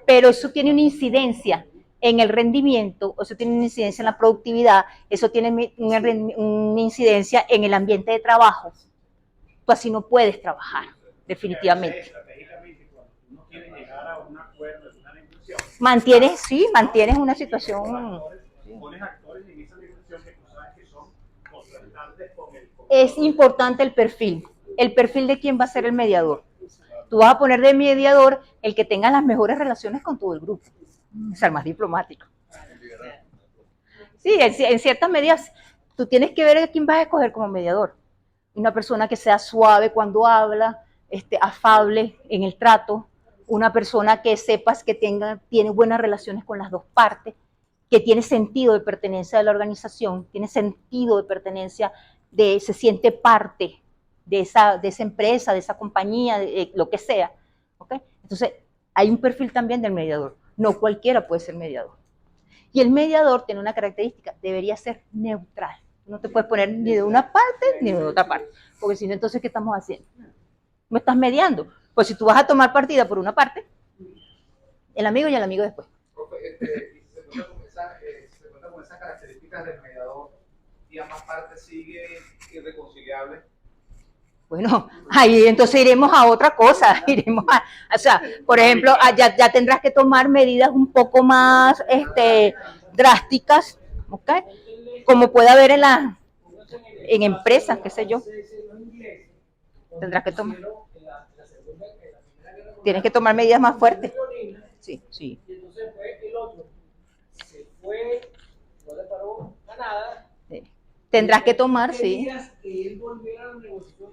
Pero eso tiene una incidencia en el rendimiento, eso tiene una incidencia en la productividad, eso tiene una incidencia en el ambiente de trabajo. Tú así no puedes trabajar, definitivamente. Estratégicamente, cuando uno quiere llegar a un acuerdo, una negociación, mantienes una situación. Pones actores en esa negociación que tú sabes que son contrastantes con el. Es importante el perfil de quién va a ser el mediador. Tú vas a poner de mediador el que tenga las mejores relaciones con todo el grupo, o sea, el más diplomático. Sí, en ciertas medidas, tú tienes que ver a quién vas a escoger como mediador. Una persona que sea suave cuando habla, afable en el trato, una persona que sepas que tiene buenas relaciones con las dos partes, que tiene sentido de pertenencia de la organización, tiene sentido de pertenencia, se siente parte de esa empresa, de esa compañía, de lo que sea. ¿Okay? Entonces, hay un perfil también del mediador. No cualquiera puede ser mediador. Y el mediador tiene una característica, debería ser neutral. No te puedes poner ni de una parte ni de otra parte, porque si no, entonces, ¿qué estamos haciendo? No estás mediando. Pues si tú vas a tomar partida por una parte, el amigo y el amigo después. Se cuenta con esas características del mediador y ambas partes siguen irreconciliables. Bueno, ahí entonces iremos a otra cosa, o sea, por ejemplo, ya tendrás que tomar medidas un poco más drásticas, ¿ok? Como puede haber en empresas, qué sé yo. Tendrás que tomar. Tienes que tomar medidas más fuertes. Sí. Y entonces fue el otro. Se fue, no le paró a nada. Sí. Tendrás que tomar, sí. Que él volviera a la negociación,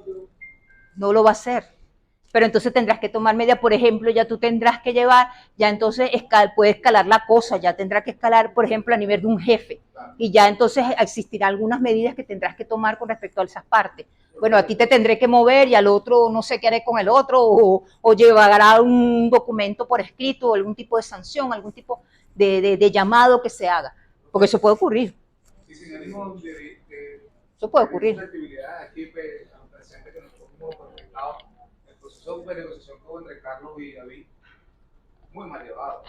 No lo va a hacer. Pero entonces tendrás que tomar medidas, por ejemplo, ya tú tendrás que llevar, ya entonces puede escalar la cosa, ya tendrá que escalar, por ejemplo, a nivel de un jefe. Y ya entonces existirán algunas medidas que tendrás que tomar con respecto a esas partes. Bueno, a ti te tendré que mover y al otro no sé qué haré con el otro, o llevará un documento por escrito, algún tipo de sanción, algún tipo de llamado que se haga. Porque eso puede ocurrir. Y sin ánimo Eso puede ocurrir. Aquí, presente que nosotros hemos contestado el proceso de negociación que hubo entre Carlos y David, muy mal llevado,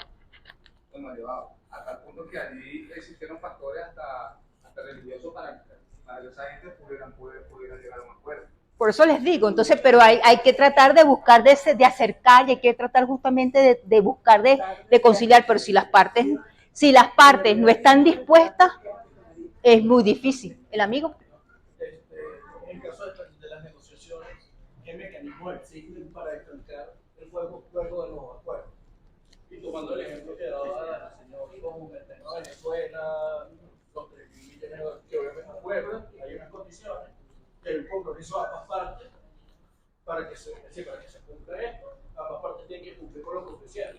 hasta el punto que allí existieron factores hasta religiosos para que esa gente pudiera llegar a un acuerdo. Por eso les digo, entonces, pero hay que tratar de buscar, de acercar, y hay que tratar justamente de buscar de conciliar, pero si las partes no están dispuestas, es muy difícil. ¿El amigo? en el caso de las negociaciones, ¿qué mecanismos existen para estancar el juego de los acuerdos? Y tomando el ejemplo que daba el señor con el tema de Venezuela, los 3.000 millones que obviamente acuerdan, hay unas condiciones, que hay un compromiso a ambas partes para que se cumpla esto. Ambas partes tienen que cumplir con lo que ofrecieron.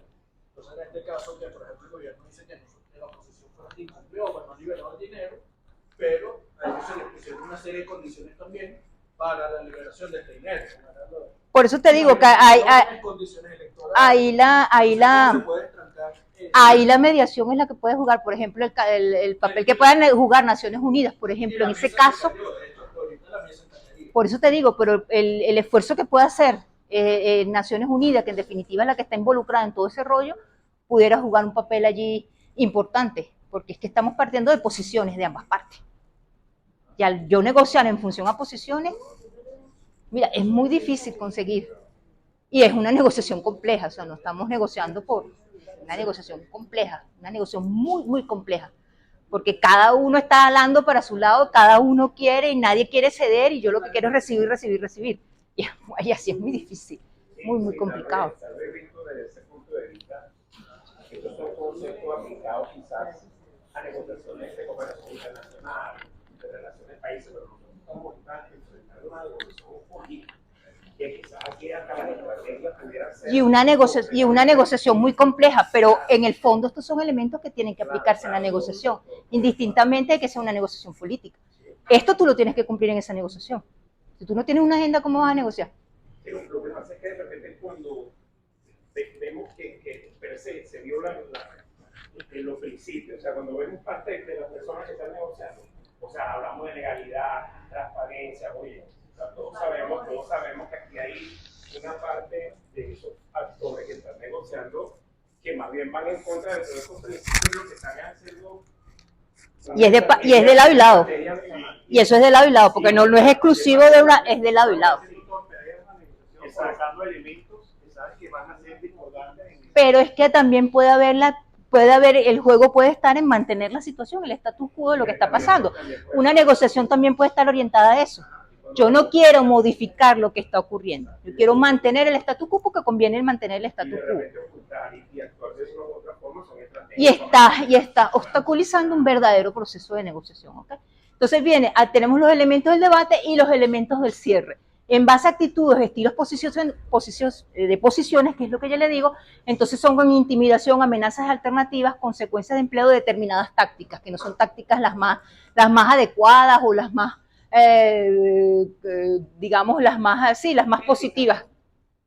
Entonces, en este caso, que por ejemplo el gobierno dice que la oposición fue incumplió, pues no liberó el dinero, pero a ellos se les pusieron una serie de condiciones también para la liberación de este dinero. Por eso te digo que ahí la mediación es la que puede jugar, por ejemplo, el papel que puedan jugar Naciones Unidas, por ejemplo, en ese caso. Por eso te digo, pero el esfuerzo que puede hacer Naciones Unidas, que en definitiva es la que está involucrada en todo ese rollo, pudiera jugar un papel allí importante, porque es que estamos partiendo de posiciones de ambas partes. Y al yo negociar en función a posiciones, mira, es muy difícil conseguir. Y es una negociación compleja, o sea, no estamos negociando por una negociación compleja, una negociación muy, muy compleja. Porque cada uno está hablando para su lado, cada uno quiere y nadie quiere ceder, y yo lo que quiero es recibir, recibir, recibir. Y así es muy difícil, muy, muy complicado. Desde ese punto de vista, estos son conceptos aplicados quizás a negociaciones de cooperación internacional, de relaciones de países, pero nosotros estamos enfrentando una negociación política, que quizás aquí hasta las estrategias pudieran ser... Y una negociación muy compleja, pero en el fondo estos son elementos que tienen que aplicarse en la negociación, indistintamente de que sea una negociación política. Esto tú lo tienes que cumplir en esa negociación. Si tú no tienes una agenda, ¿cómo vas a negociar? Sí, lo que pasa es que de repente cuando vemos que per se viola en los principios, o sea, cuando vemos parte de las personas que están negociando, o sea, hablamos de legalidad, transparencia, oye, o sea, todos sabemos que aquí hay una parte de esos actores que están negociando que más bien van en contra de todos esos principios, lo que están haciendo. Y es de lado y lado. Y eso es de lado y lado, porque no es exclusivo de una, es de lado y lado. Pero es que también puede haber el juego puede estar en mantener la situación, el status quo de lo que está pasando. Una negociación también puede estar orientada a eso. Yo no quiero modificar lo que está ocurriendo. Yo quiero mantener el status quo porque conviene mantener el status quo. Y está obstaculizando un verdadero proceso de negociación. ¿Okay? Entonces tenemos los elementos del debate y los elementos del cierre. En base a actitudes, estilos, posiciones, que es lo que yo le digo, entonces son con intimidación, amenazas alternativas, consecuencias de empleo de determinadas tácticas, que no son tácticas las más adecuadas o las más, digamos, las más positivas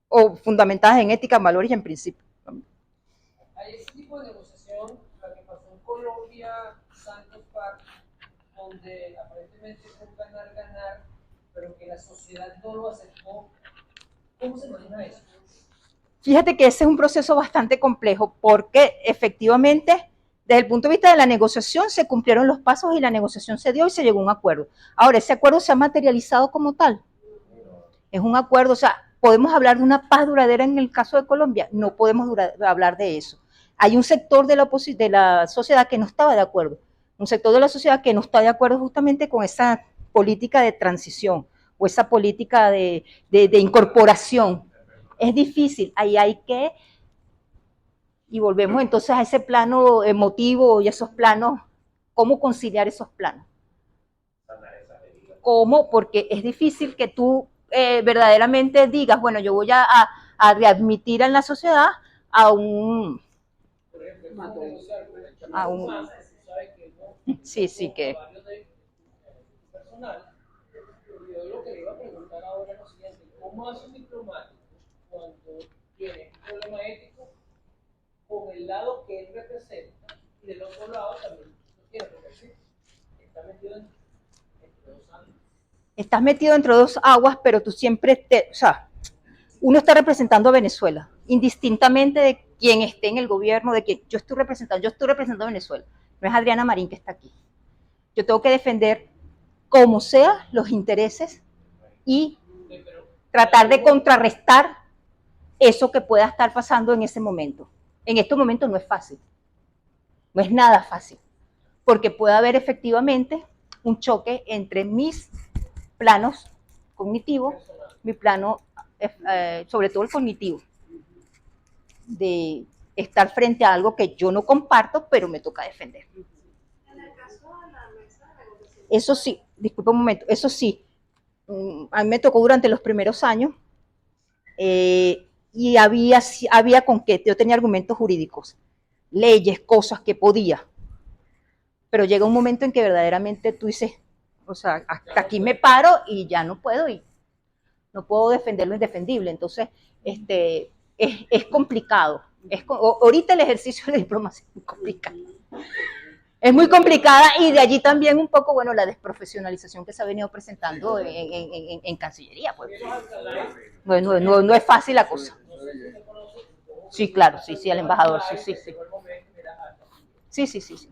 o fundamentadas en ética, en valores y en principios. Hay ese tipo de negociación, la que pasó en Colombia, Santos Park, donde aparentemente fue un ganar-ganar, pero que la sociedad no lo aceptó. ¿Cómo se maneja eso? Fíjate que ese es un proceso bastante complejo porque efectivamente, desde el punto de vista de la negociación, se cumplieron los pasos y la negociación se dio y se llegó a un acuerdo. Ahora, ¿ese acuerdo se ha materializado como tal? Es un acuerdo, o sea, ¿podemos hablar de una paz duradera en el caso de Colombia? No podemos hablar de eso. Hay un sector de la sociedad que no estaba de acuerdo, un sector de la sociedad que no está de acuerdo justamente con esa política de transición o esa política de incorporación. Es difícil, ahí hay que, y volvemos entonces a ese plano emotivo y esos planos, ¿cómo conciliar esos planos? ¿Cómo? Porque es difícil que tú verdaderamente digas, bueno, yo voy a readmitir en la sociedad a un... Por ejemplo, negociar con el A un- sabe que Sí, sí, que... varios de personal. Yo lo que le iba a preguntar ahora es lo siguiente: ¿cómo hace un diplomático cuando tiene un problema ético con el lado que él representa y del otro lado también lo tiene? Porque sí, está metido entre dos años. Estás metido entre dos aguas, pero tú siempre o sea, uno está representando a Venezuela, indistintamente de quién esté en el gobierno, de que yo estoy representando a Venezuela. No es Adriana Marín que está aquí. Yo tengo que defender, como sea, los intereses y tratar de contrarrestar eso que pueda estar pasando en ese momento. En estos momentos no es fácil, no es nada fácil, porque puede haber efectivamente un choque entre mis planos cognitivos, mi plano, sobre todo el cognitivo, de estar frente a algo que yo no comparto, pero me toca defender. En el caso de la mesa de negociación. Eso sí, disculpa un momento, eso sí, a mí me tocó durante los primeros años y había con que yo tenía argumentos jurídicos, leyes, cosas que podía, pero llega un momento en que verdaderamente tú dices, o sea, hasta aquí me paro y ya no puedo y no puedo defender lo indefendible. Entonces, es complicado. Ahorita el ejercicio de la diplomacia es muy complicado. Es muy complicada y de allí también un poco, bueno, la desprofesionalización que se ha venido presentando en Cancillería. Pues. No es fácil la cosa. Sí, claro, sí, el embajador, sí. Sí.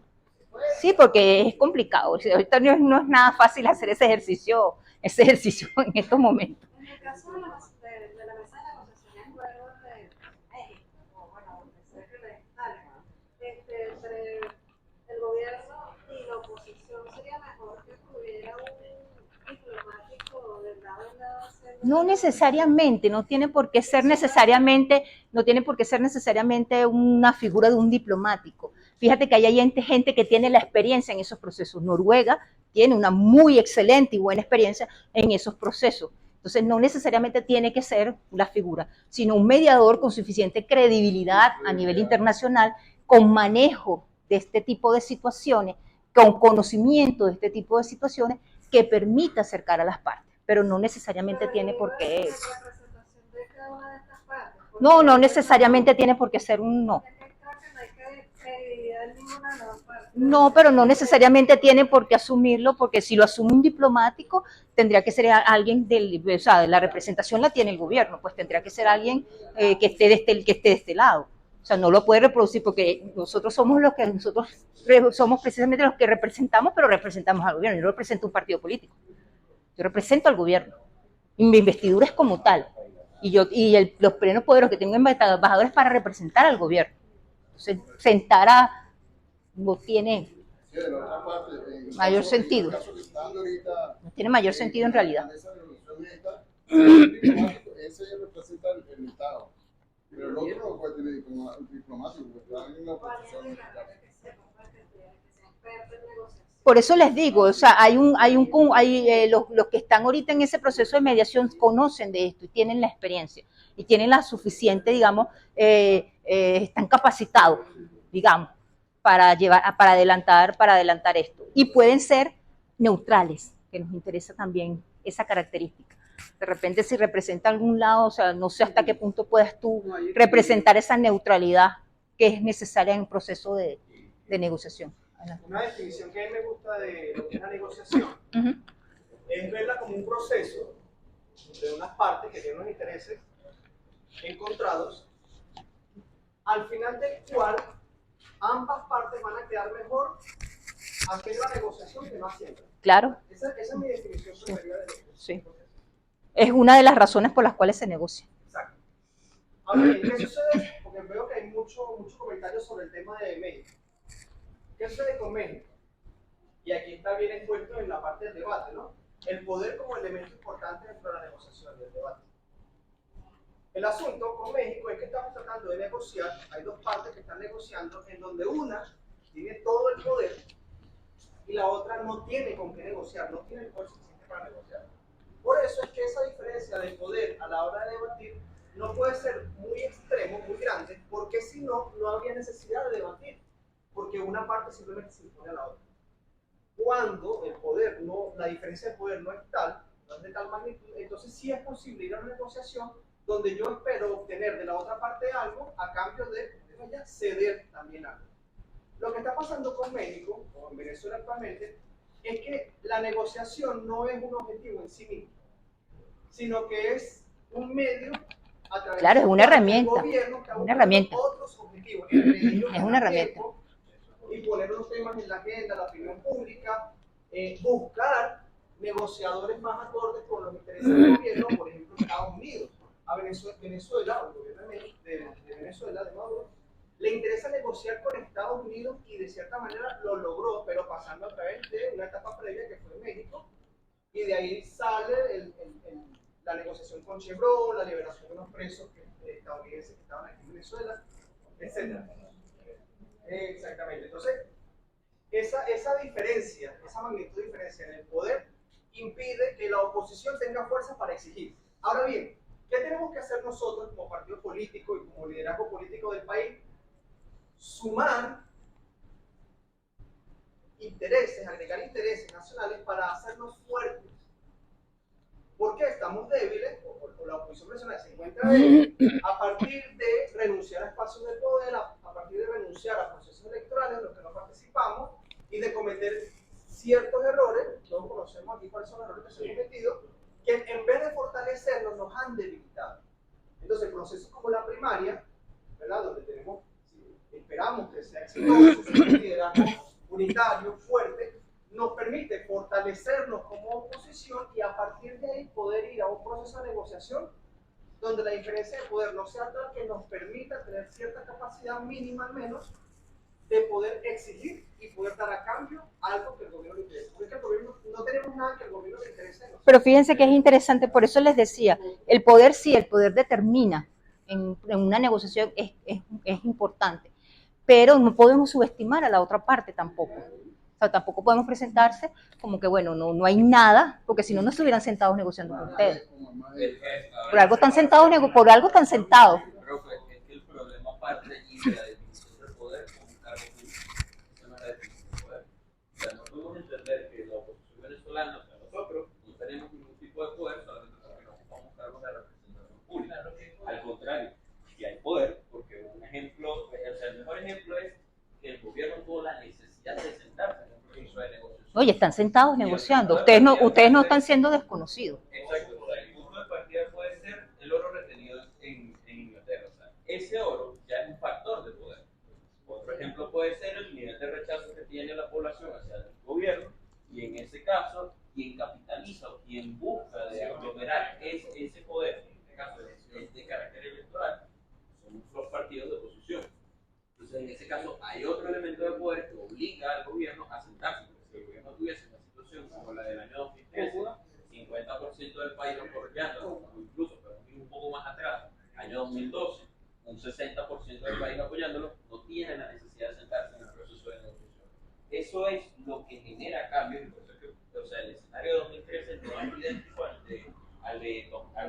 Sí, porque es complicado. Ahorita no es nada fácil hacer ese ejercicio en estos momentos. En el caso de la mesa de negociaciones luego de México, o bueno, donde sea que le instalen, entre el gobierno y la oposición, sería mejor que tuviera un diplomático del lado de lado. No necesariamente, no tiene por qué ser necesariamente una figura de un diplomático. Fíjate que hay gente que tiene la experiencia en esos procesos. Noruega tiene una muy excelente y buena experiencia en esos procesos. Entonces, no necesariamente tiene que ser la figura, sino un mediador con suficiente credibilidad a nivel internacional, con manejo de este tipo de situaciones, con conocimiento de este tipo de situaciones, que permita acercar a las partes, pero no necesariamente tiene por qué. No necesariamente tiene por qué ser un no. No, pero no necesariamente tiene por qué asumirlo, porque si lo asume un diplomático, tendría que ser alguien de la representación la tiene el gobierno, pues tendría que ser alguien que esté de este lado. O sea, no lo puede reproducir porque nosotros somos precisamente los que representamos, pero representamos al gobierno. Yo no represento un partido político, yo represento al gobierno. Y mi investidura es como tal. Y los plenos poderes que tengo embajadores para representar al gobierno. Entonces, no tiene mayor sentido. No tiene mayor sentido en realidad. Ese representa el Estado. Pero el otro no puede tener diplomático, porque está en la oposición. Por eso les digo, o sea, los que están ahorita en ese proceso de mediación conocen de esto y tienen la experiencia y tienen la suficiente, digamos, están capacitados, digamos, para adelantar esto. Y pueden ser neutrales, que nos interesa también esa característica. De repente, si representa algún lado, o sea, no sé hasta qué punto puedas tú representar esa neutralidad que es necesaria en un proceso de negociación. Una definición que a mí me gusta de lo que es la negociación es verla como un proceso de unas partes que tienen unos intereses encontrados, al final del cual ambas partes van a quedar mejor haciendo la negociación que no haciendo. Claro. Esa es mi definición preferida de negociación. Sí. Es una de las razones por las cuales se negocia. Exacto. Ahora bien, ¿qué sucede? Porque veo que hay muchos comentarios sobre el tema de México. ¿Qué sucede con México? Y aquí está bien expuesto en la parte del debate, ¿no? El poder como elemento importante dentro de la negociación y el debate. El asunto con México es que estamos tratando de negociar, hay dos partes que están negociando, en donde una tiene todo el poder y la otra no tiene con qué negociar, no tiene el poder suficiente para negociar. Por eso es que esa diferencia de poder a la hora de debatir no puede ser muy extremo, muy grande, porque si no, no habría necesidad de debatir, porque una parte simplemente se impone a la otra. Cuando el poder no, la diferencia de poder no es tal, no es de tal magnitud, entonces sí es posible ir a una negociación donde yo espero obtener de la otra parte algo a cambio de ella ceder también algo. Lo que está pasando con México, o en Venezuela actualmente, es que la negociación no es un objetivo en sí mismo, sino que es un medio a través Claro, es una herramienta, del gobierno que una herramienta. otros objetivos, entre ellos Es una herramienta. tiempo, y poner los temas en la agenda, la opinión pública, buscar negociadores más acordes con los intereses del gobierno, por ejemplo, Estados Unidos. A Venezuela, o el gobierno de Venezuela, de Maduro, le interesa negociar con Estados Unidos y de cierta manera lo logró, pero pasando a través de una etapa previa que fue México, y de ahí sale la negociación con Chevron, la liberación de los presos estadounidenses que estaban aquí en Venezuela, etc. Exactamente. Entonces, esa diferencia, esa magnitud de diferencia en el poder impide que la oposición tenga fuerza para exigir. Ahora bien, ¿qué tenemos que hacer nosotros como partido político y como liderazgo político del país? Sumar intereses, agregar intereses nacionales para hacernos fuertes. Porque estamos débiles, o la oposición nacional se encuentra débil, a partir de renunciar a espacios de poder, a partir de renunciar a procesos electorales en los que no participamos y de cometer ciertos errores, todos conocemos aquí cuáles son los errores que se han cometido, que en vez de fortalecernos nos han debilitado. Entonces, procesos como la primaria, ¿verdad? Donde esperamos que sea exitoso, un liderazgo unitario, fuerte, nos permite fortalecernos como oposición y a partir de ahí poder ir a un proceso de negociación donde la diferencia de poder no sea tal que nos permita tener cierta capacidad mínima al menos de poder exigir y poder dar a cambio algo que el gobierno le interesa. Porque el gobierno, no tenemos nada que el gobierno le interese. Pero fíjense que es interesante, por eso les decía, el poder sí, el poder determina en una negociación, es importante, pero no podemos subestimar a la otra parte tampoco. O sea, tampoco podemos presentarse como que, bueno, no hay nada, porque si no, no estuvieran sentados negociando con ustedes. Por algo están sentados, por algo están sentados. Profe, es que el problema parte allí de la definición del poder como un cargo público. Esa no es la definición del poder. O sea, no podemos entender que la oposición venezolana, o sea, nosotros no tenemos ningún tipo de poder solamente porque no ocupamos cargos de representación pública. Al contrario, si hay poder, porque un ejemplo, o sea, el mejor ejemplo es que el gobierno tuvo la necesidad de sentarse en un proceso de negociación. Oye, están sentados negociando. Ustedes no están siendo desconocidos. Exacto. O sea, el punto de partida puede ser el oro retenido en Inglaterra. O sea, ese oro ya es un factor de poder. Otro ejemplo puede ser el nivel de rechazo que tiene la población hacia el gobierno, y en ese caso, quien capitaliza o quien busca de aglomerar ese poder, en este caso es de carácter electoral, son los partidos de oposición. Entonces, en ese caso, hay otro elemento de poder que obliga al gobierno a sentarse. Si el gobierno tuviese una situación como la del año 2013, 50% del país apoyando, o incluso, pero un poco más atrás, año 2012, un 60% del país apoyándolo, no tiene la necesidad de sentarse en el proceso de negociación. Eso es lo que genera cambios, y por eso es que, o sea, el escenario de 2013 no es idéntico al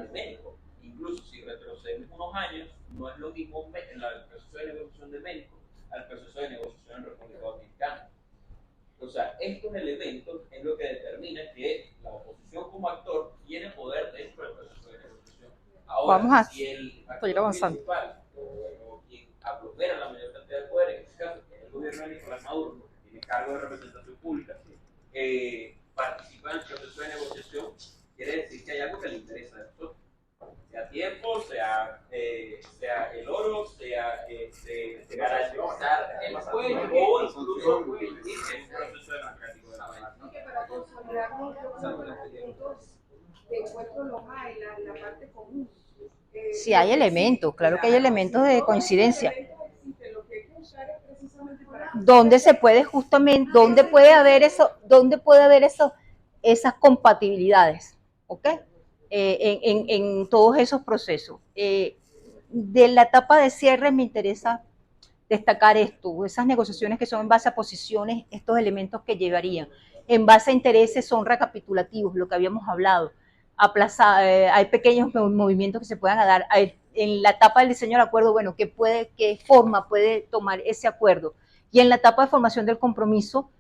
de México. Incluso si retrocedemos unos años, no es lo mismo el proceso de negociación de México al proceso de negociación en República Dominicana. O sea, estos elementos es lo que determina que la oposición como actor tiene poder dentro del proceso de negociación. Ahora, vamos a si el ir avanzando. principal o quien aglomera la mayor cantidad de poder, en este caso, que es el gobierno de Nicolás Maduro, porque tiene cargo de representación pública, participa en el proceso de negociación, quiere decir que hay algo que le interesa a nosotros. Sea tiempo, sea el oro, sea garantizar el cuello o incluso el proceso democrático de la vaina. Para consolidarnos, yo creo que los puntos de encuentro los hay, la parte común. Sí hay elementos, claro que hay elementos de coincidencia. Lo que hay que usar es precisamente para... ¿Dónde se puede justamente, dónde puede haber esas compatibilidades? ¿Ok? En todos esos procesos. De la etapa de cierre me interesa destacar esto, esas negociaciones que son en base a posiciones, estos elementos que llevarían. en base a intereses son recapitulativos, lo que habíamos hablado. Hay pequeños movimientos que se puedan dar. En la etapa del diseño del acuerdo, bueno, ¿qué forma puede tomar ese acuerdo? Y en la etapa de formación del compromiso,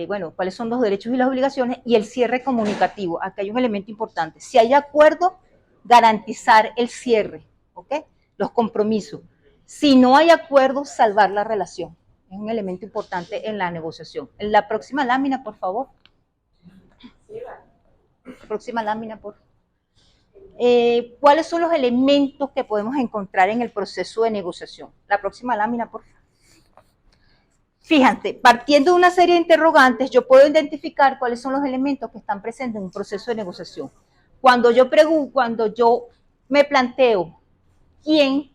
bueno, cuáles son los derechos y las obligaciones, y el cierre comunicativo. Acá hay un elemento importante. Si hay acuerdo, garantizar el cierre, ¿ok? Los compromisos. Si no hay acuerdo, salvar la relación. Es un elemento importante en la negociación. En la próxima lámina, por favor. Próxima lámina, por favor. ¿Cuáles son los elementos que podemos encontrar en el proceso de negociación? La próxima lámina, por favor. Fíjate, partiendo de una serie de interrogantes, yo puedo identificar cuáles son los elementos que están presentes en un proceso de negociación. Cuando yo me planteo quién,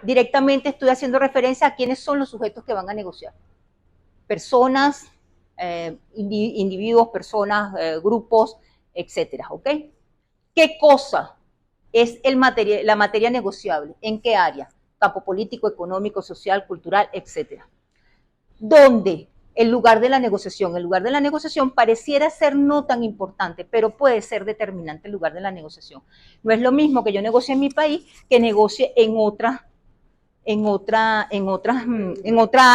directamente estoy haciendo referencia a quiénes son los sujetos que van a negociar. Personas, individuos, personas, grupos, etcétera, ¿ok? ¿Qué cosa es la materia negociable? ¿En qué área? Campo político, económico, social, cultural, etcétera. ¿Dónde? El lugar de la negociación. El lugar de la negociación pareciera ser no tan importante, pero puede ser determinante el lugar de la negociación. No es lo mismo que yo negocie en mi país que negocie en otra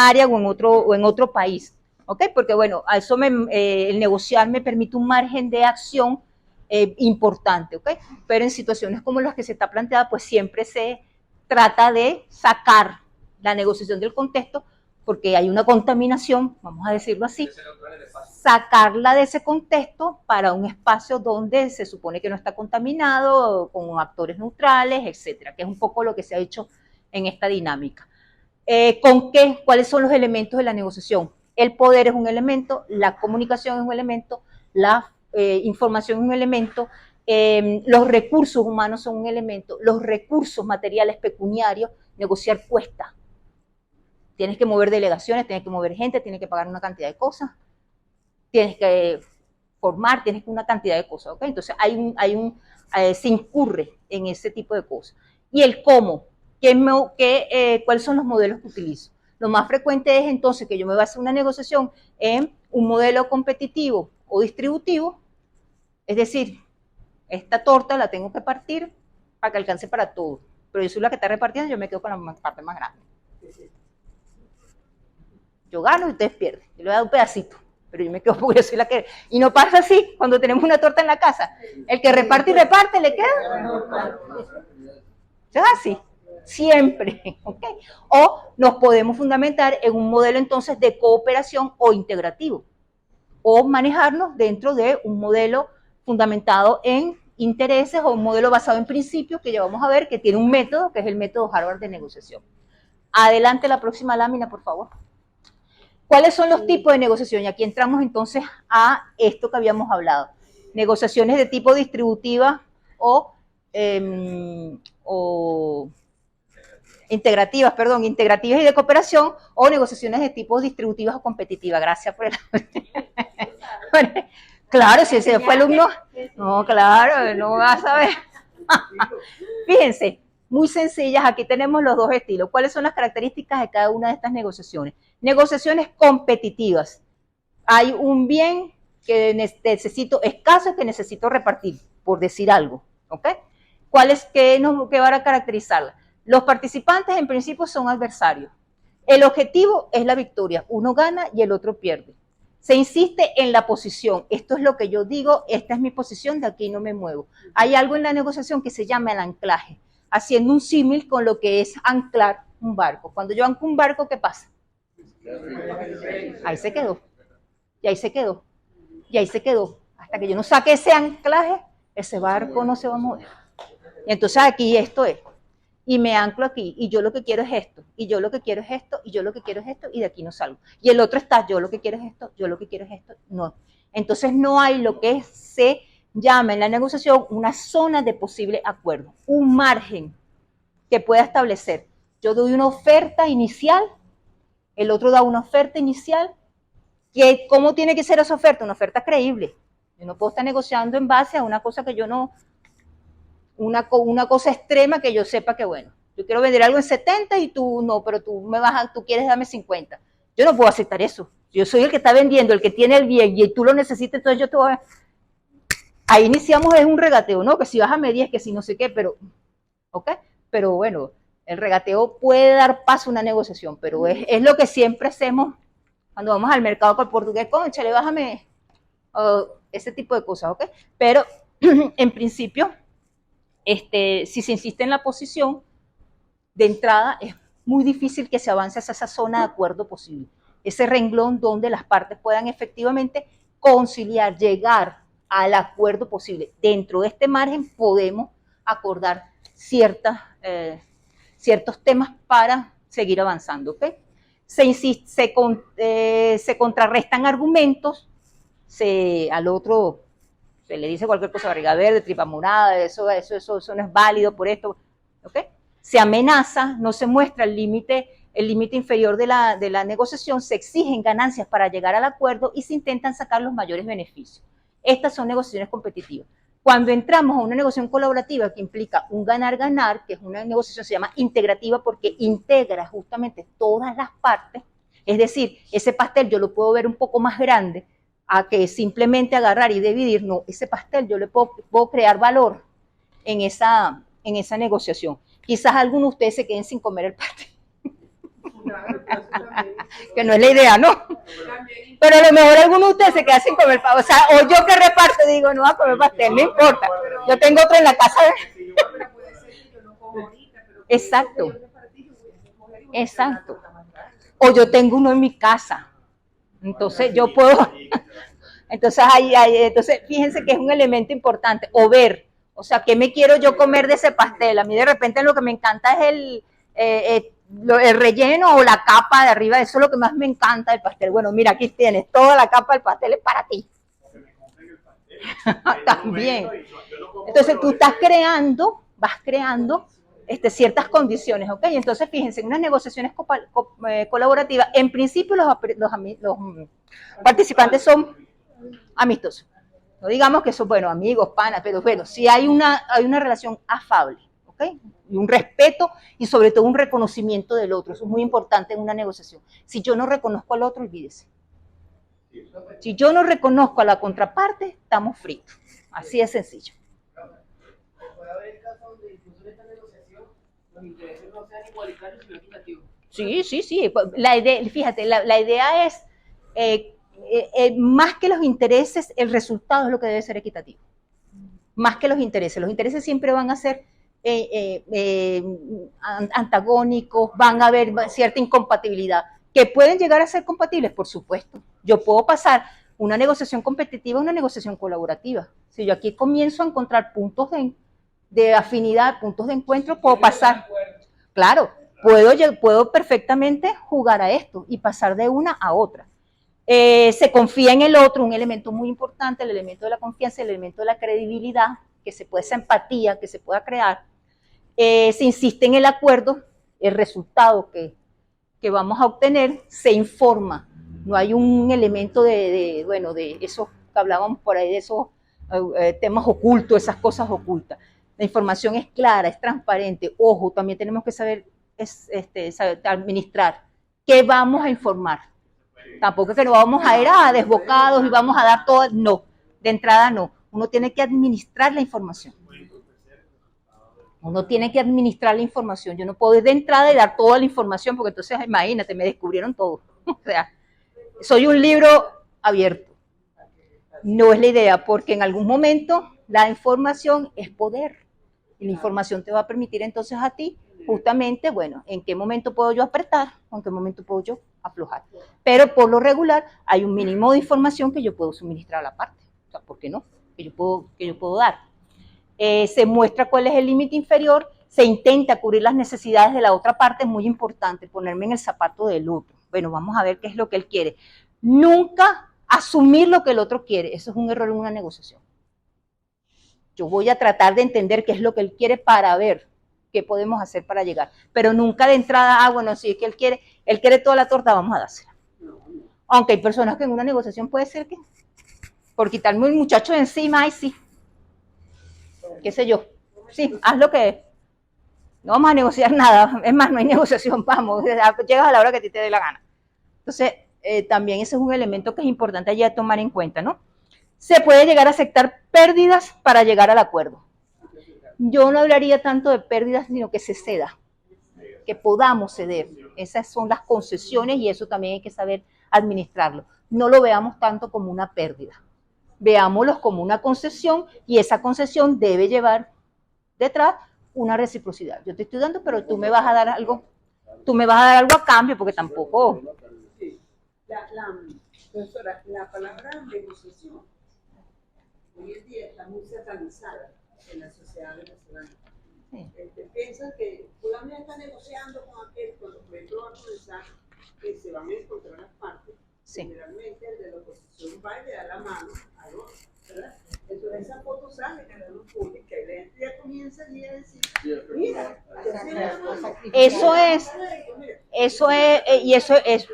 área o en otro país. ¿Ok? Porque bueno, a eso el negociar me permite un margen de acción importante, ¿ok? Pero en situaciones como las que se está planteada, pues siempre se trata de sacar la negociación del contexto, porque hay una contaminación, vamos a decirlo así, sacarla de ese contexto para un espacio donde se supone que no está contaminado, con actores neutrales, etcétera, que es un poco lo que se ha hecho en esta dinámica. ¿Con qué? ¿Cuáles son los elementos de la negociación? El poder es un elemento, la comunicación es un elemento, la información es un elemento, los recursos humanos son un elemento, los recursos materiales pecuniarios, negociar cuesta. Tienes que mover delegaciones, tienes que mover gente, tienes que pagar una cantidad de cosas, tienes que formar, tienes que una cantidad de cosas, ¿ok? Entonces se incurre en ese tipo de cosas. Y el cómo, ¿cuáles son los modelos que utilizo? Lo más frecuente es entonces que yo me voy a hacer una negociación en un modelo competitivo o distributivo, es decir, esta torta la tengo que partir para que alcance para todos, pero yo soy la que está repartiendo, yo me quedo con la parte más grande. Yo gano y ustedes pierden, yo le voy a dar un pedacito, pero yo me quedo porque yo soy la que... Y no pasa así cuando tenemos una torta en la casa, el que reparte y reparte le queda. Es así, siempre, ¿ok? O nos podemos fundamentar en un modelo entonces de cooperación o integrativo, o manejarnos dentro de un modelo fundamentado en intereses o un modelo basado en principios que ya vamos a ver que tiene un método, que es el método Harvard de negociación. Adelante la próxima lámina, por favor. ¿Cuáles son los tipos de negociación? Y aquí entramos entonces a esto que habíamos hablado. Negociaciones de tipo distributiva o integrativas y de cooperación, o negociaciones de tipo distributivas o competitivas. Gracias por el... Bueno, claro, si ese fue alumno, no, claro, no vas a ver. Fíjense, muy sencillas, aquí tenemos los dos estilos. ¿Cuáles son las características de cada una de estas negociaciones? Negociaciones competitivas. Hay un bien que necesito escaso que necesito repartir, por decir algo, ¿ok? ¿Qué van a caracterizarla? Los participantes en principio son adversarios. El objetivo es la victoria, uno gana y el otro pierde. Se insiste en la posición, esto es lo que yo digo, esta es mi posición, de aquí no me muevo. Hay algo en la negociación que se llama el anclaje, haciendo un símil con lo que es anclar un barco. Cuando yo anclo un barco, ¿qué pasa? Ahí se quedó, y ahí se quedó, y ahí se quedó. Hasta que yo no saque ese anclaje, ese barco no se va a mover. Y entonces aquí esto es, y me anclo aquí, y yo lo que quiero es esto, y yo lo que quiero es esto, y yo lo que quiero es esto, y de aquí no salgo. Y el otro está, yo lo que quiero es esto, yo lo que quiero es esto, no. Entonces no hay lo que se llama en la negociación una zona de posible acuerdo, un margen que pueda establecer. Yo doy una oferta inicial, el otro da una oferta inicial, ¿cómo tiene que ser esa oferta? Una oferta creíble. Yo no puedo estar negociando en base a una cosa que yo no... Una cosa extrema que yo sepa que, bueno, yo quiero vender algo en 70 y tú no, pero tú quieres darme 50. Yo no puedo aceptar eso. Yo soy el que está vendiendo, el que tiene el bien, y tú lo necesitas, entonces yo te voy a... Ahí iniciamos es un regateo, ¿no? Que si vas a medir, que si no sé qué, pero... ¿Ok? Pero bueno, el regateo puede dar paso a una negociación, pero es lo que siempre hacemos cuando vamos al mercado con el portugués, cónchale, bájame, ese tipo de cosas, ¿ok? Pero en principio, si se insiste en la posición, de entrada es muy difícil que se avance hacia esa zona de acuerdo posible. Ese renglón donde las partes puedan efectivamente conciliar, llegar al acuerdo posible. Dentro de este margen podemos acordar ciertos temas para seguir avanzando, ¿ok? Se contrarrestan argumentos, al otro se le dice cualquier cosa, barriga verde, tripa morada, eso no es válido por esto, ¿ok? Se amenaza, no se muestra el límite inferior de la negociación, se exigen ganancias para llegar al acuerdo y se intentan sacar los mayores beneficios. Estas son negociaciones competitivas. Cuando entramos a una negociación colaborativa que implica un ganar-ganar, que es una negociación se llama integrativa porque integra justamente todas las partes, es decir, ese pastel yo lo puedo ver un poco más grande a que simplemente agarrar y dividir, no, ese pastel yo le puedo crear valor en esa negociación. Quizás algunos de ustedes se queden sin comer el pastel. Que no es la idea, ¿no? Pero a lo mejor algunos de ustedes se quedan sin comer pastel. O sea, o yo que reparto digo, no voy a comer pastel, no importa. Yo tengo otro en la casa. Exacto. Exacto. O yo tengo uno en mi casa. Entonces yo puedo. Entonces fíjense que es un elemento importante. O ver. O sea, ¿qué me quiero yo comer de ese pastel? A mí de repente lo que me encanta es el relleno o la capa de arriba. Eso es lo que más me encanta del pastel. Bueno, mira, aquí tienes toda la capa del pastel, es para ti. También. Entonces tú vas creando ciertas condiciones, ¿ok? Entonces fíjense, en unas negociaciones colaborativas, en principio los participantes son amistosos. No digamos que son, bueno, amigos, panas, pero bueno, sí hay una relación afable, ¿ok? Y un respeto y sobre todo un reconocimiento del otro. Eso es muy importante en una negociación. Si yo no reconozco al otro, olvídese. Si yo no reconozco a la contraparte, estamos fritos. Así de sencillo. Puede haber casos donde incluso en esta negociación los intereses no sean igualitarios sino equitativos. Sí. Fíjate, la idea es más que los intereses, el resultado es lo que debe ser equitativo. Más que los intereses siempre van a ser antagónicos, van a haber cierta incompatibilidad, que pueden llegar a ser compatibles, por supuesto. Yo puedo pasar una negociación competitiva a una negociación colaborativa. Si yo aquí comienzo a encontrar puntos de afinidad, puntos de encuentro, puedo pasar. Claro, puedo perfectamente jugar a esto y pasar de una a otra. Se confía en el otro, un elemento muy importante, el elemento de la confianza, el elemento de la credibilidad, esa empatía que se pueda crear. Se insiste en el acuerdo, el resultado que vamos a obtener se informa. No hay un elemento de eso que hablábamos por ahí, de esos temas ocultos, esas cosas ocultas. La información es clara, es transparente. Ojo, también tenemos que saber administrar. ¿Qué vamos a informar? Tampoco es que nos vamos a ir desbocados y vamos a dar todo. No, de entrada no. Uno tiene que administrar la información. Yo no puedo ir de entrada y dar toda la información porque entonces, imagínate, me descubrieron todo. O sea, soy un libro abierto. No es la idea, porque en algún momento la información es poder. Y la información te va a permitir entonces a ti, justamente, bueno, en qué momento puedo yo apretar, o en qué momento puedo yo aflojar. Pero por lo regular hay un mínimo de información que yo puedo suministrar a la parte. O sea, ¿por qué no? Que yo puedo dar. Se muestra cuál es el límite inferior, se intenta cubrir las necesidades de la otra parte, es muy importante ponerme en el zapato del otro. Bueno, vamos a ver qué es lo que él quiere. Nunca asumir lo que el otro quiere, eso es un error en una negociación. Yo voy a tratar de entender qué es lo que él quiere para ver qué podemos hacer para llegar. Pero nunca de entrada, bueno, si es que él quiere toda la torta, vamos a dársela. Aunque hay personas que en una negociación puede ser que, por quitarme un muchacho de encima, ay sí, qué sé yo, sí, haz lo que es. No vamos a negociar nada, es más, no hay negociación, vamos, llegas a la hora que a ti te dé la gana. Entonces, también ese es un elemento que es importante allí a tomar en cuenta, ¿no? Se puede llegar a aceptar pérdidas para llegar al acuerdo. Yo no hablaría tanto de pérdidas, sino que se ceda, que podamos ceder. Esas son las concesiones y eso también hay que saber administrarlo. No lo veamos tanto como una pérdida. Veámoslo como una concesión y esa concesión debe llevar detrás una reciprocidad. Yo te estoy dando, pero tú me vas a dar algo a cambio, porque tampoco... Sí. Profesora, la palabra negociación hoy en día está muy satanizada en la sociedad venezolana. Sí. Piensan que fulano está negociando con aquel, cuando por ejemplo va a comenzar, que se van a encontrar las partes. Sí. Generalmente el de la oposición va y le da la mano al otro, ¿verdad? Entonces esa foto sale en la luz pública y la gente ya comienza allí a decir, mira, eso es,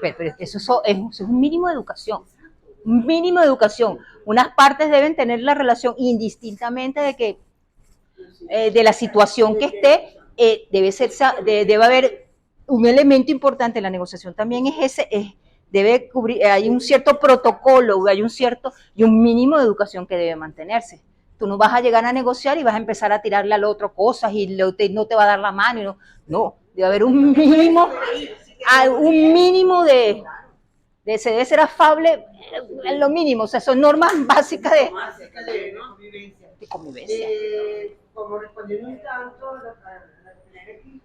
pero eso es un mínimo de educación. Un mínimo de educación. Unas partes deben tener la relación indistintamente de que de la situación que esté, debe haber un elemento importante en la negociación también debe cubrir, hay un cierto protocolo, hay un mínimo de educación que debe mantenerse. Tú no vas a llegar a negociar y vas a empezar a tirarle al otro cosas y no te va a dar la mano. No, debe haber un mínimo se debe ser afable en lo mínimo, o sea, son normas básicas de convivencia. Como respondiendo un tanto a la primera aquí,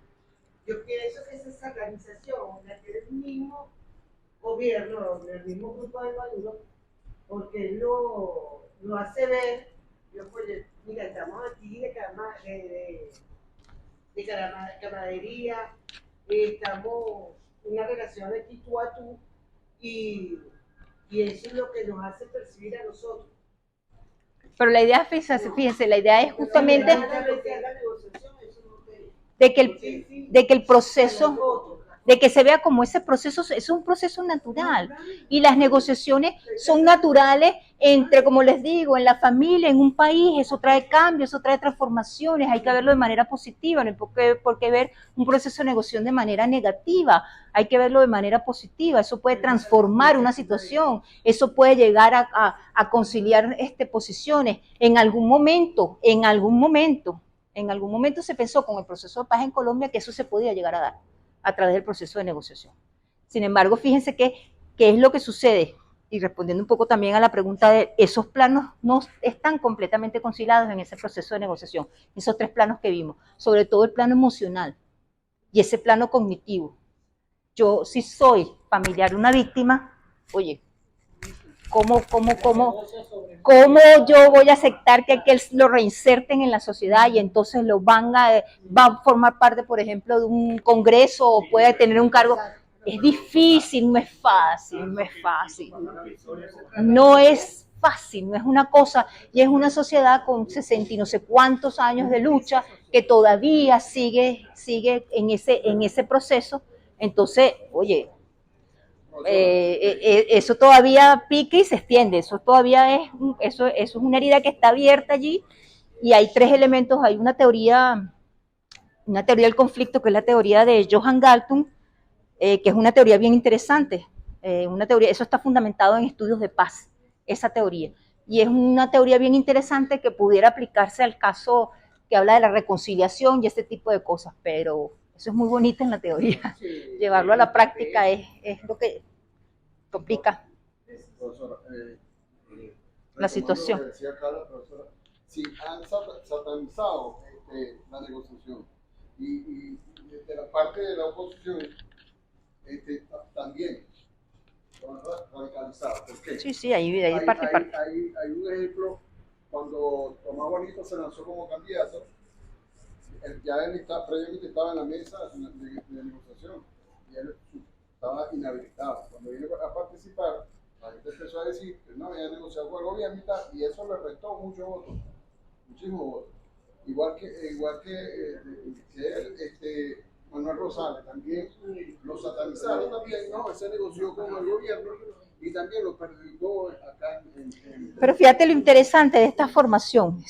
yo pienso que esa organización la tiene el mismo gobierno, el mismo grupo de Maduro, porque él lo hace ver, mira, estamos aquí de camaradería, estamos en una relación de tú a tú, y eso es lo que nos hace percibir a nosotros. Pero la idea, fíjense, la idea es justamente de que el proceso, de que se vea como ese proceso, es un proceso natural. Y las negociaciones son naturales entre, como les digo, en la familia, en un país, eso trae cambios, eso trae transformaciones, hay que verlo de manera positiva, no hay por qué ver un proceso de negociación de manera negativa, hay que verlo de manera positiva, eso puede transformar una situación, eso puede llegar a conciliar posiciones. En algún momento se pensó con el proceso de paz en Colombia que eso se podía llegar a dar a través del proceso de negociación. Sin embargo, fíjense qué es lo que sucede, y respondiendo un poco también a la pregunta de esos planos no están completamente conciliados en ese proceso de negociación, esos tres planos que vimos, sobre todo el plano emocional y ese plano cognitivo. Yo si soy familiar de una víctima, oye, ¿cómo yo voy a aceptar que lo reinserten en la sociedad y entonces va a formar parte, por ejemplo, de un congreso o puede tener un cargo? Es difícil, no es fácil. No es fácil, no es una cosa, y es una sociedad con 60 y no sé cuántos años de lucha que todavía sigue en ese proceso. Entonces, oye, eso todavía pica y se extiende, eso es una herida que está abierta allí, y hay tres elementos, hay una teoría del conflicto, que es la teoría de Johan Galtung, que es una teoría bien interesante, eso está fundamentado en estudios de paz, esa teoría, y es una teoría bien interesante que pudiera aplicarse al caso que habla de la reconciliación y ese tipo de cosas, pero eso es muy bonito en la teoría, llevarlo a la práctica es lo que complica la situación. Decía acá la profesora, si han satanizado la negociación y desde la parte de la oposición también radicalizado. ¿Por qué? Sí, hay parte y parte. Hay un ejemplo, cuando Tomás Bonito se lanzó como candidato, ya él previamente estaba en la mesa de negociación y él estaba inhabilitado. Cuando vino a participar, la gente empezó a decir que no había negociado con el gobierno y eso le restó muchos votos, muchísimos votos. Igual que él, Manuel Rosales también lo satanizaron también, ¿no? Se negoció con el gobierno y también lo perjudicó acá Pero fíjate lo interesante de esta formación,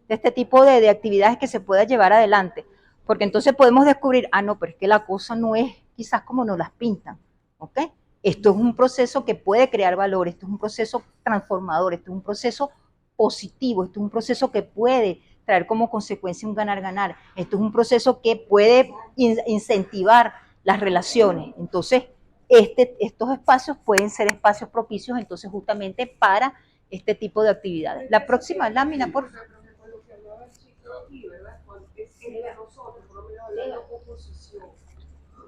de este tipo de actividades que se pueda llevar adelante, porque entonces podemos descubrir, no, pero es que la cosa no es quizás como nos las pintan, ¿ok? Esto es un proceso que puede crear valor, esto es un proceso transformador, esto es un proceso positivo, esto es un proceso que puede traer como consecuencia un ganar-ganar, esto es un proceso que puede incentivar las relaciones. Entonces, estos espacios pueden ser espacios propicios entonces justamente para este tipo de actividades. La próxima lámina, por favor. Lo que hablaba el chico aquí, ¿verdad? Es entre nosotros, por lo menos hablando oposición.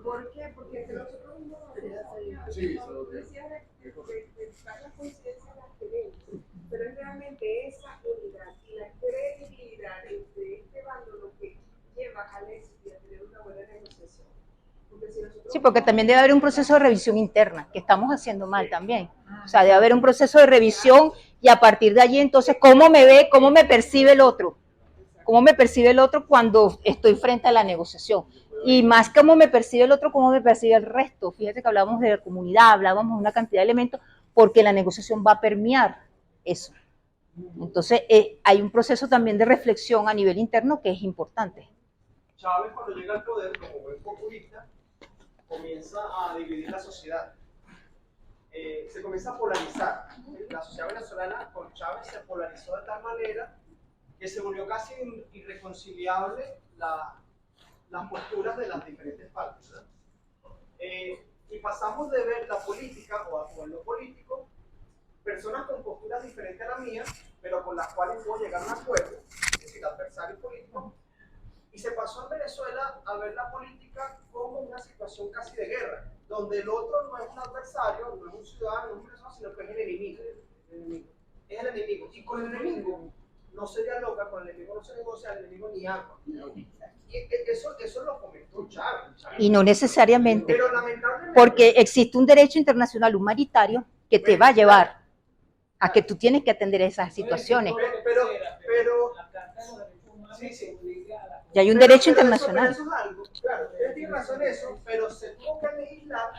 ¿Por qué? Porque entre nosotros mismos Sí, tú decías de buscar la conciencia de las creencias, pero es realmente esa unidad y la credibilidad entre este bando lo que lleva al éxito y a tener una buena negociación. Sí, porque también debe haber un proceso de revisión interna, que estamos haciendo mal también. O sea, debe haber un proceso de revisión y a partir de allí, entonces, ¿cómo me ve, cómo me percibe el otro? ¿Cómo me percibe el otro cuando estoy frente a la negociación? Y más cómo me percibe el otro, cómo me percibe el resto. Fíjate que hablábamos de la comunidad, hablábamos de una cantidad de elementos, porque la negociación va a permear eso. Entonces, hay un proceso también de reflexión a nivel interno que es importante. Chávez, cuando llega al poder como buen populista, comienza a dividir la sociedad. Se comienza a polarizar. La sociedad venezolana con Chávez se polarizó de tal manera que se volvió casi irreconciliable las posturas de las diferentes partes. Y pasamos de ver la política o en lo político, personas con posturas diferentes a la mía, pero con las cuales puedo llegar a un acuerdo, es decir, adversarios políticos, y se pasó en Venezuela a ver la política como una situación casi de guerra, donde el otro no es un adversario, no es un ciudadano, no es una persona, sino que es el enemigo. Es el enemigo. Y con el enemigo no se dialoga, con el enemigo no se negocia, el enemigo ni habla. Y eso lo comentó Chávez. Y no necesariamente, pero lamentablemente, porque existe un derecho internacional humanitario que te va a llevar a que tú tienes que atender esas situaciones. Pero sí. Y hay un derecho internacional. Eso es algo, claro, él tiene razón en eso, pero se tuvo que legislar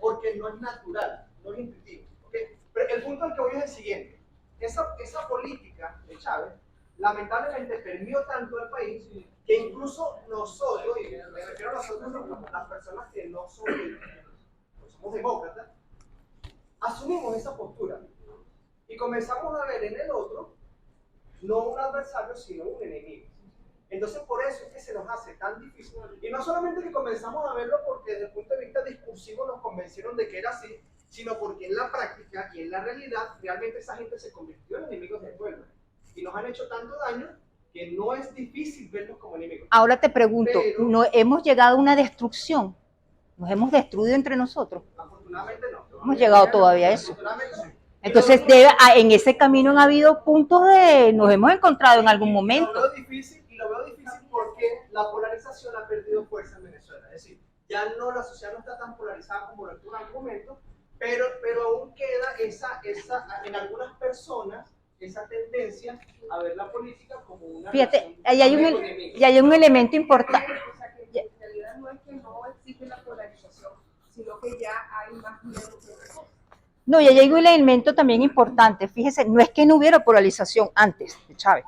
porque no es natural, no es intuitivo. ¿Okay? Pero el punto al que voy es el siguiente: esa política de Chávez lamentablemente permeó tanto al país que incluso nosotros, y me refiero a nosotros, las personas que no somos demócratas, asumimos esa postura y comenzamos a ver en el otro no un adversario, sino un enemigo. Entonces, por eso es que se nos hace tan difícil. Y no solamente que comenzamos a verlo porque desde el punto de vista discursivo nos convencieron de que era así, sino porque en la práctica y en la realidad, realmente esa gente se convirtió en enemigos del pueblo. Y nos han hecho tanto daño que no es difícil verlos como enemigos. Ahora te pregunto, ¿no hemos llegado a una destrucción? ¿Nos hemos destruido entre nosotros? Afortunadamente no. No hemos llegado todavía a eso. Afortunadamente sí. Entonces, en ese camino han habido puntos nos hemos encontrado en algún momento. Lo veo difícil porque la polarización ha perdido fuerza en Venezuela. Es decir, ya no, la sociedad no está tan polarizada como lo estuvo en algún momento, pero aún queda en algunas personas esa tendencia a ver la política como una... Fíjate, ahí hay un elemento importante. O sea, que en realidad no es que no existe la polarización, sino que ya hay más miedo que otra cosa. No, y ahí hay un elemento también importante. Fíjese, no es que no hubiera polarización antes de Chávez.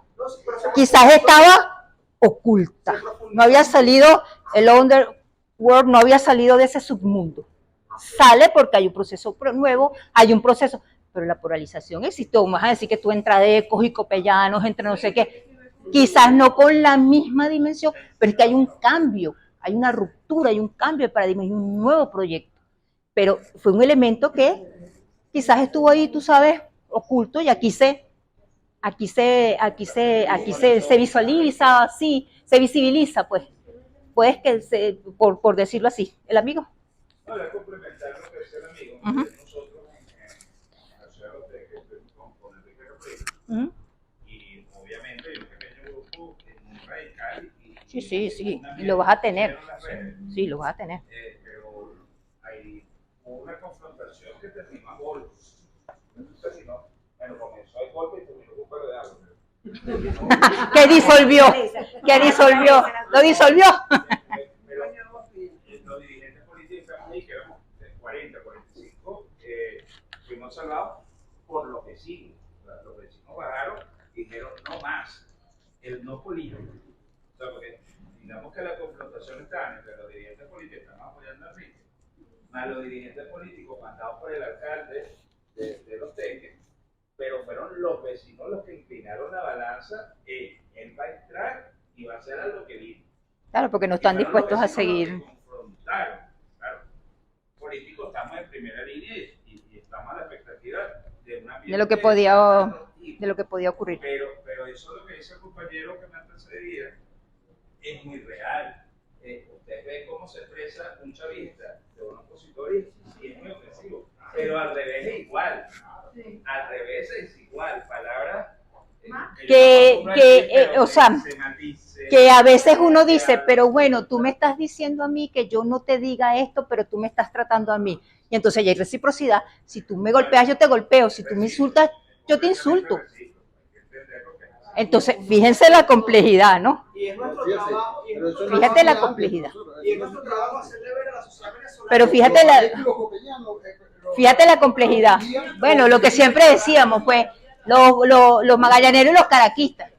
Quizás estaba oculta. No había salido el underworld, no había salido de ese submundo. Sale porque hay un proceso nuevo, hay un proceso, pero la polarización existió. Vamos a decir que tú entre adecos y copellanos, entre no sé qué, quizás no con la misma dimensión, pero es que hay un cambio, hay una ruptura, hay un cambio de paradigma, hay un nuevo proyecto. Pero fue un elemento que quizás estuvo ahí, tú sabes, oculto, y aquí se visualiza, sí, se visibiliza, pues que por decirlo así. ¿El amigo? No, voy a complementar lo que decía el amigo. Nosotros en la ciudad de que estuvimos con Enrique Capriles, y obviamente hay un pequeño grupo muy radical. Sí, y lo vas a tener. Sí, lo vas a tener. Pero hay una confrontación que terminó a golpes. Bueno, comenzó el golpe y terminó con un par de agua. ¿Qué disolvió? ¿Lo disolvió? Pero los dirigentes políticos ahí, que éramos 40, 45, fuimos salvados por lo que sigue. Los vecinos bajaron y dijeron no más. El no político. O sea, porque digamos que la confrontación está entre los dirigentes políticos que están apoyando a Enrique más los dirigentes políticos mandados por el alcalde de Los Teques, pero fueron los vecinos los que inclinaron la balanza, él va a entrar y va a hacer algo que dijo. Claro, porque no están dispuestos a seguir. Confrontaron, claro. Políticos estamos en primera línea y estamos a la expectativa de una de lo que podía ocurrir. Pero eso lo que dice el compañero que me antecedía es muy real. Usted ve cómo se expresa un chavista de un opositor y es muy ofensivo. Pero al revés es igual. Al revés es igual. Palabras que a veces uno dice, pero bueno, tú me estás diciendo a mí que yo no te diga esto, pero tú me estás tratando a mí. Y entonces ya hay reciprocidad. Si tú me golpeas, yo te golpeo. Si tú me insultas, yo te insulto. Entonces, fíjense la complejidad, ¿no? Y es nuestro trabajo. Fíjate la complejidad. Y es nuestro trabajo hacerle ver a la sociedad venezolana. Pero fíjate la complejidad. Bueno, lo que siempre decíamos, pues, los magallaneros y los caraquistas.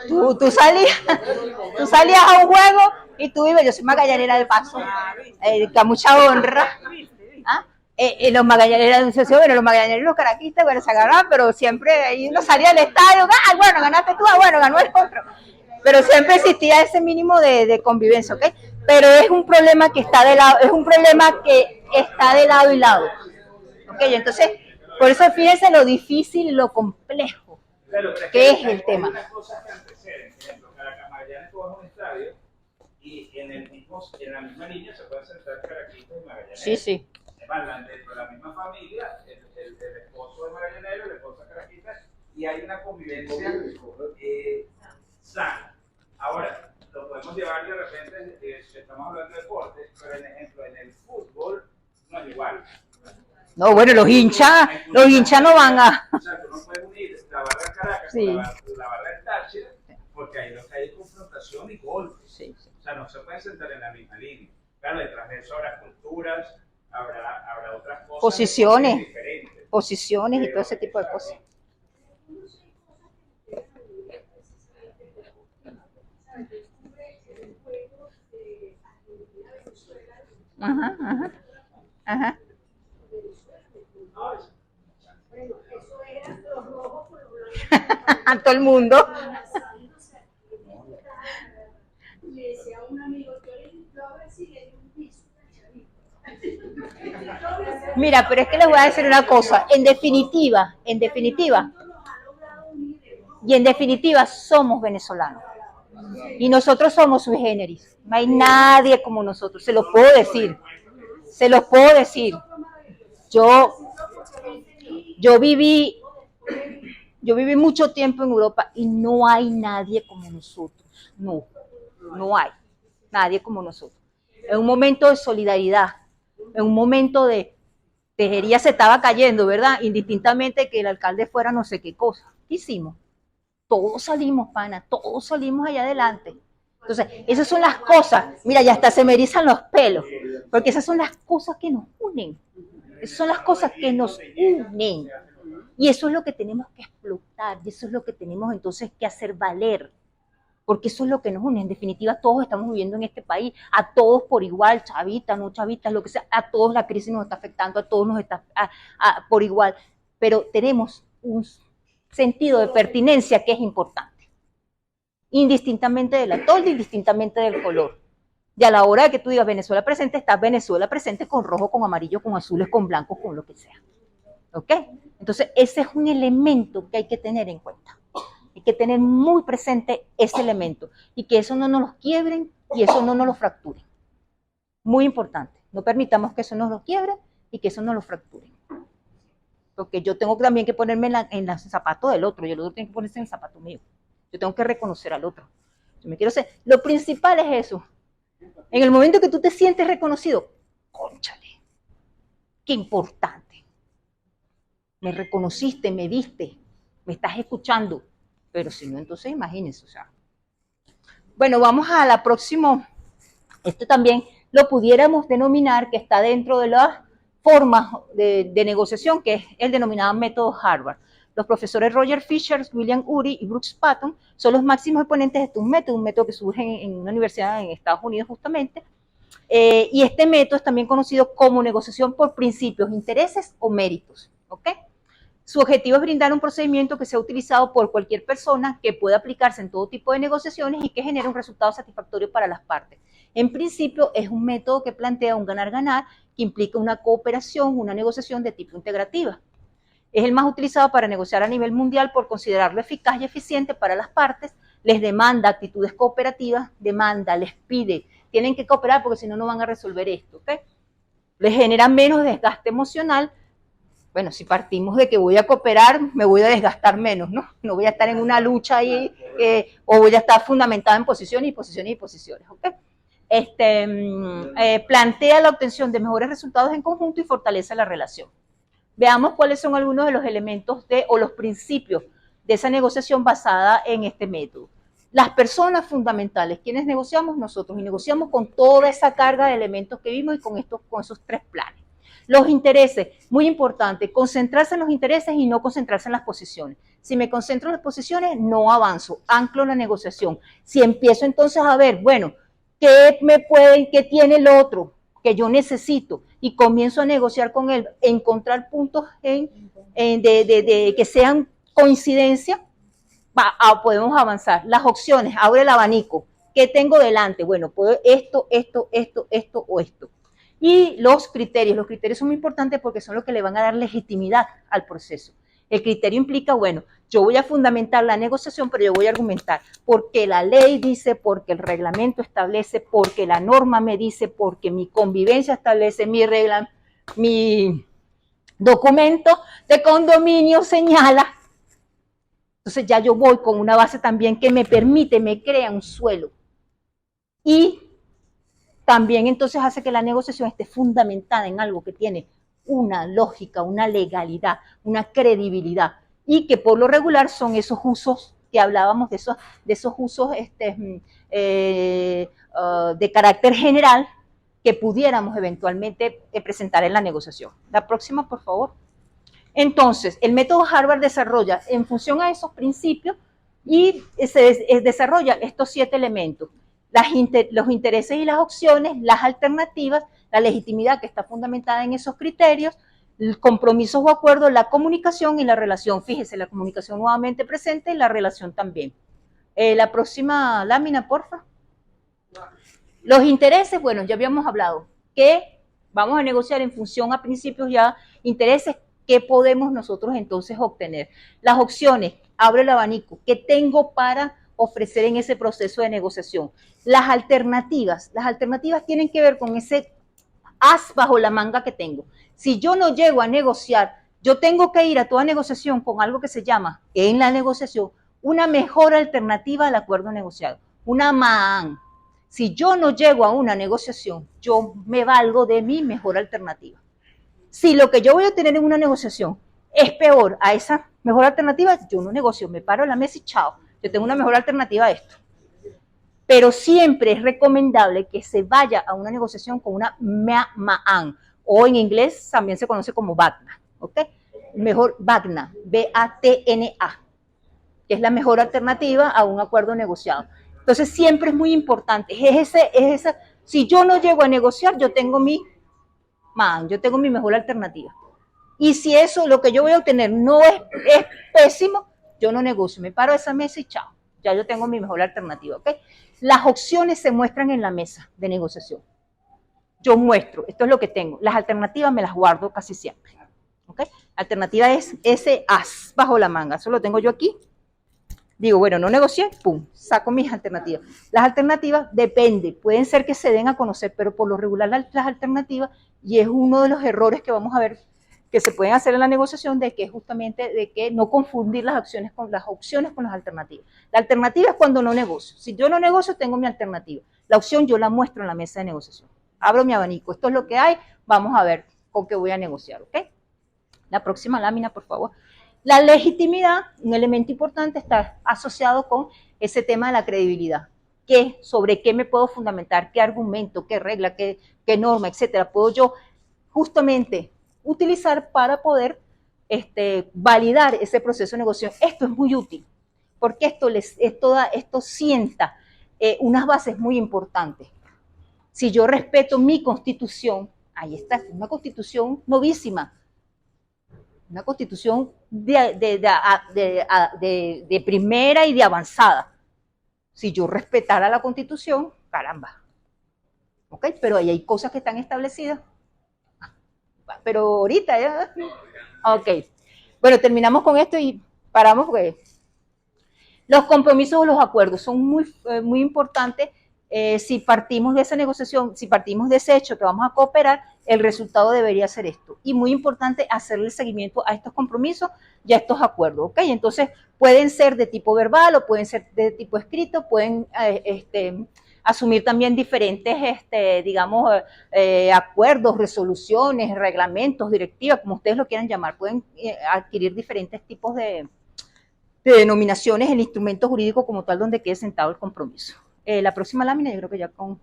Tú salías a un juego y tú ibas, yo soy magallanera de paso, con mucha honra. ¿Ah? Los magallaneros, bueno, los magallaneros y los caraquistas, bueno, se agarraban, pero siempre ahí uno salía del estadio, bueno, ganaste tú, bueno, ganó el otro. Pero siempre existía ese mínimo de convivencia, ¿ok? Pero es un problema que está de lado, de lado y lado. ¿Ok? Entonces, por eso fíjense lo difícil y lo complejo que es el tema. Hay unas cosas que anteceden. Por ejemplo, Magallanes tú vas a un estadio y en la misma línea se pueden sentar caraquistas y magallaneros. Sí. Dentro de la misma familia, el esposo de magallanero, el esposo de caraquista, y hay una convivencia sana. Ahora, lo podemos llevar de repente, estamos hablando de deporte, pero en ejemplo, en el fútbol no es igual. No, bueno, los hinchas no van a... O sea, tú no puedes unir la barra de Caracas con la barra de Táchira, porque ahí lo que hay es confrontación y golpes. Sí. O sea, no se pueden sentar en la misma línea. Claro, detrás de eso habrá culturas, habrá otras cosas. Posiciones y todo ese tipo de cosas. Ajá. Bueno, eso era los rojos por los blancos. A todo el mundo. Le decía a un amigo, yo a ver si le di un piso. Mira, pero es que les voy a decir una cosa, en definitiva, somos venezolanos. Y nosotros somos sui generis. No hay nadie como nosotros, se los puedo decir. Yo viví mucho tiempo en Europa y no hay nadie como nosotros. No hay nadie como nosotros. En un momento de solidaridad, en un momento de Tejería se estaba cayendo, ¿verdad? Indistintamente que el alcalde fuera no sé qué cosa. ¿Qué hicimos? Todos salimos, pana, todos salimos allá adelante. Entonces, esas son las cosas, mira, ya hasta se me erizan los pelos, porque esas son las cosas que nos unen. Esas son las cosas que nos unen. Y eso es lo que tenemos que explotar, y eso es lo que tenemos entonces que hacer valer. Porque eso es lo que nos une. En definitiva, todos estamos viviendo en este país, a todos por igual, chavitas, no chavitas, lo que sea, a todos la crisis nos está afectando, a todos nos está por igual. Pero tenemos un sentido de pertinencia que es importante. Indistintamente de la tolda, indistintamente del color. Y a la hora de que tú digas Venezuela presente, está Venezuela presente con rojo, con amarillo, con azules, con blancos, con lo que sea. ¿Ok? Entonces, ese es un elemento que hay que tener en cuenta. Hay que tener muy presente ese elemento y que eso no nos lo quiebren y eso no nos lo fracturen. Muy importante. No permitamos que eso nos lo quiebre y que eso nos lo fracturen. Porque yo tengo también que ponerme en el zapato del otro y el otro tiene que ponerse en el zapato mío. Yo tengo que reconocer al otro. Yo me quiero ser. Lo principal es eso. En el momento que tú te sientes reconocido, cónchale, qué importante. Me reconociste, me viste, me estás escuchando. Pero si no, entonces imagínense, o sea. Bueno, vamos a la próxima. Esto también lo pudiéramos denominar que está dentro de las formas de negociación, que es el denominado método Harvard. Los profesores Roger Fisher, William Ury y Brooks Patton son los máximos exponentes de este un método que surge en una universidad en Estados Unidos justamente, Y este método es también conocido como negociación por principios, intereses o méritos. ¿Ok? Su objetivo es brindar un procedimiento que sea utilizado por cualquier persona, que pueda aplicarse en todo tipo de negociaciones y que genere un resultado satisfactorio para las partes. En principio, es un método que plantea un ganar-ganar, que implica una cooperación, una negociación de tipo integrativa. Es el más utilizado para negociar a nivel mundial por considerarlo eficaz y eficiente para las partes. Les demanda actitudes cooperativas, les pide, tienen que cooperar porque si no, no van a resolver esto. ¿Okay? Les genera menos desgaste emocional. Bueno, si partimos de que voy a cooperar, me voy a desgastar menos, ¿no? No voy a estar en una lucha ahí, o voy a estar fundamentada en posiciones y posiciones y posiciones, ¿ok? Plantea la obtención de mejores resultados en conjunto y fortalece la relación. Veamos cuáles son algunos de los elementos o los principios de esa negociación basada en este método. Las personas fundamentales, ¿quiénes negociamos? Nosotros, y negociamos con toda esa carga de elementos que vimos y con esos 3 planes. Los intereses, muy importante, concentrarse en los intereses y no concentrarse en las posiciones. Si me concentro en las posiciones, no avanzo, anclo la negociación. Si empiezo entonces a ver, bueno, ¿qué tiene el otro que yo necesito? Y comienzo a negociar con él, encontrar puntos que sean coincidencia, podemos avanzar. Las opciones, abre el abanico. ¿Qué tengo delante? Bueno, puedo esto o esto. Y los criterios son muy importantes porque son los que le van a dar legitimidad al proceso. El criterio implica, bueno, yo voy a fundamentar la negociación, pero yo voy a argumentar porque la ley dice, porque el reglamento establece, porque la norma me dice, porque mi convivencia establece, mi documento de condominio señala. Entonces ya yo voy con una base también que me permite, me crea un suelo. Y también entonces hace que la negociación esté fundamentada en algo que tiene una lógica, una legalidad, una credibilidad, y que por lo regular son esos usos que hablábamos, de esos usos de carácter general que pudiéramos eventualmente presentar en la negociación. La próxima, por favor. Entonces, el método Harvard desarrolla en función a esos principios y se desarrolla estos 7 elementos. Los intereses y las opciones, las alternativas, la legitimidad que está fundamentada en esos criterios, compromisos o acuerdos, la comunicación y la relación. Fíjese, la comunicación nuevamente presente y la relación también. La próxima lámina, porfa. Los intereses, bueno, ya habíamos hablado que vamos a negociar en función a principios ya, intereses, ¿qué podemos nosotros entonces obtener? Las opciones, abre el abanico, ¿qué tengo para ofrecer en ese proceso de negociación? Las alternativas tienen que ver con ese as bajo la manga que tengo. Si yo no llego a negociar, yo tengo que ir a toda negociación con algo que se llama, en la negociación, una mejor alternativa al acuerdo negociado, una MAAN. Si yo no llego a una negociación, yo me valgo de mi mejor alternativa. Si lo que yo voy a tener en una negociación es peor a esa mejor alternativa, yo no negocio, me paro en la mesa y chao, yo tengo una mejor alternativa a esto. Pero siempre es recomendable que se vaya a una negociación con una MAAN, o en inglés también se conoce como BATNA, ¿ok? Mejor BATNA, B-A-T-N-A, que es la mejor alternativa a un acuerdo negociado. Entonces siempre es muy importante, si yo no llego a negociar, yo tengo mi MAAN, yo tengo mi mejor alternativa. Y si eso, lo que yo voy a obtener no es pésimo, yo no negocio, me paro a esa mesa y chao, ya yo tengo mi mejor alternativa, ¿ok? Las opciones se muestran en la mesa de negociación. Yo muestro, esto es lo que tengo. Las alternativas me las guardo casi siempre, ¿ok? Alternativa es ese as bajo la manga, eso lo tengo yo aquí. Digo, bueno, no negocié, pum, saco mis alternativas. Las alternativas depende, pueden ser que se den a conocer, pero por lo regular las alternativas, y es uno de los errores que vamos a ver que se pueden hacer en la negociación, de que justamente de que no confundir las opciones con las alternativas. La alternativa es cuando no negocio. Si yo no negocio, tengo mi alternativa. La opción yo la muestro en la mesa de negociación. Abro mi abanico, esto es lo que hay, vamos a ver con qué voy a negociar, ¿ok? La próxima lámina, por favor. La legitimidad, un elemento importante, está asociado con ese tema de la credibilidad. ¿Sobre qué me puedo fundamentar? ¿Qué argumento, qué regla, qué norma, etcétera? Puedo yo justamente utilizar para poder validar ese proceso de negociación. Esto es muy útil, porque esto sienta unas bases muy importantes. si yo respeto mi constitución, ahí está, una constitución novísima, una constitución de primera y de avanzada. Si yo respetara la constitución, caramba. ¿Ok? Pero ahí hay cosas que están establecidas. Pero ahorita ya. Ok. Bueno, terminamos con esto y paramos porque los compromisos o los acuerdos son muy importantes. Si partimos de esa negociación, si partimos de ese hecho que vamos a cooperar, el resultado debería ser esto. Y muy importante hacerle seguimiento a estos compromisos y a estos acuerdos, ¿ok? Entonces, pueden ser de tipo verbal o pueden ser de tipo escrito, pueden asumir también diferentes, digamos, acuerdos, resoluciones, reglamentos, directivas, como ustedes lo quieran llamar. Pueden adquirir diferentes tipos de denominaciones, el instrumento jurídico como tal donde quede sentado el compromiso. La próxima lámina, yo creo que ya con...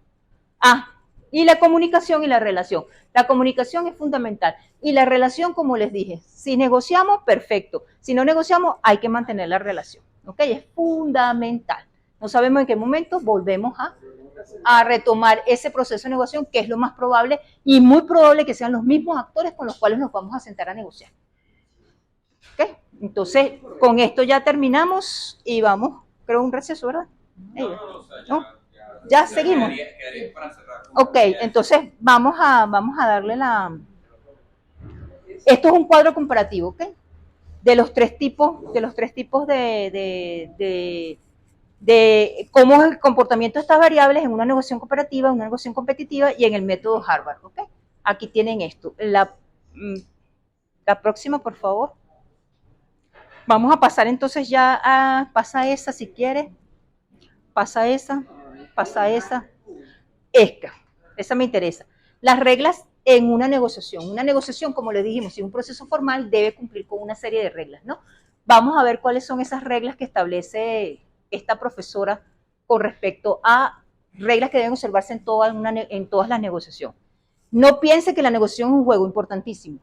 y la comunicación y la relación. La comunicación es fundamental. Y la relación, como les dije, si negociamos, perfecto. Si no negociamos, hay que mantener la relación. ¿Ok? Es fundamental. No sabemos en qué momento volvemos a retomar ese proceso de negociación, que es lo más probable, y muy probable que sean los mismos actores con los cuales nos vamos a sentar a negociar. ¿Ok? Entonces, con esto ya terminamos y vamos, creo, un receso, ¿verdad? ¿No? Ya seguimos. Ok, entonces vamos a darle esto es un cuadro comparativo, ¿ok? De los tres tipos de cómo es el comportamiento de estas variables en una negociación cooperativa, en una negociación competitiva y en el método Harvard, ¿ok? Aquí tienen esto. La próxima, por favor. Vamos a pasar entonces ya a... Pasa esa si quieres. Pasa esa. Esa me interesa. Las reglas en una negociación. Una negociación, como les dijimos, si es un proceso formal, debe cumplir con una serie de reglas, ¿no? Vamos a ver cuáles son esas reglas que establece esta profesora con respecto a reglas que deben observarse en todas las negociaciones. No piense que la negociación es un juego, importantísimo.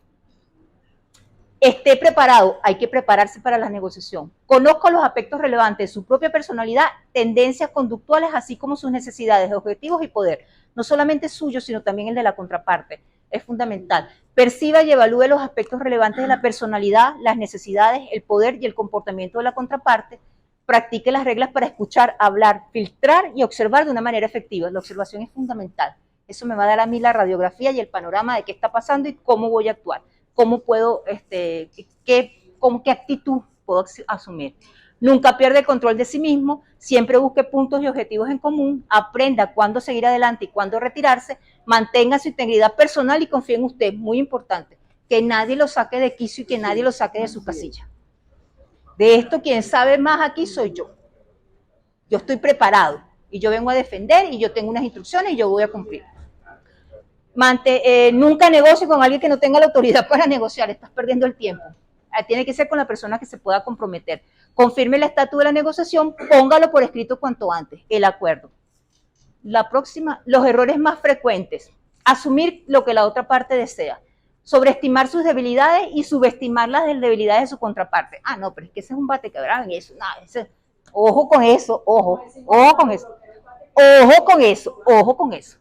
Esté preparado, hay que prepararse para la negociación. Conozca los aspectos relevantes de su propia personalidad, tendencias conductuales, así como sus necesidades, objetivos y poder. No solamente suyo, sino también el de la contraparte. Es fundamental. Perciba y evalúe los aspectos relevantes de la personalidad, las necesidades, el poder y el comportamiento de la contraparte. Practique las reglas para escuchar, hablar, filtrar y observar de una manera efectiva. La observación es fundamental. Eso me va a dar a mí la radiografía y el panorama de qué está pasando y cómo voy a actuar. Cómo puedo, con qué actitud puedo asumir. Nunca pierda el control de sí mismo, siempre busque puntos y objetivos en común, aprenda cuándo seguir adelante y cuándo retirarse, mantenga su integridad personal y confíe en usted, muy importante, que nadie lo saque de quicio y que nadie lo saque de su casilla. De esto, quien sabe más aquí soy yo. Yo estoy preparado y yo vengo a defender y yo tengo unas instrucciones y yo voy a cumplir. Nunca negocie con alguien que no tenga la autoridad para negociar, estás perdiendo el tiempo. Tiene que ser con la persona que se pueda comprometer. Confirme el estatus de la negociación, póngalo por escrito cuanto antes, el acuerdo. La próxima, los errores más frecuentes. Asumir lo que la otra parte desea. Sobreestimar sus debilidades y subestimar las debilidades de su contraparte. No, pero es que ese es un batequebrado en eso. Ojo con eso, ojo con eso.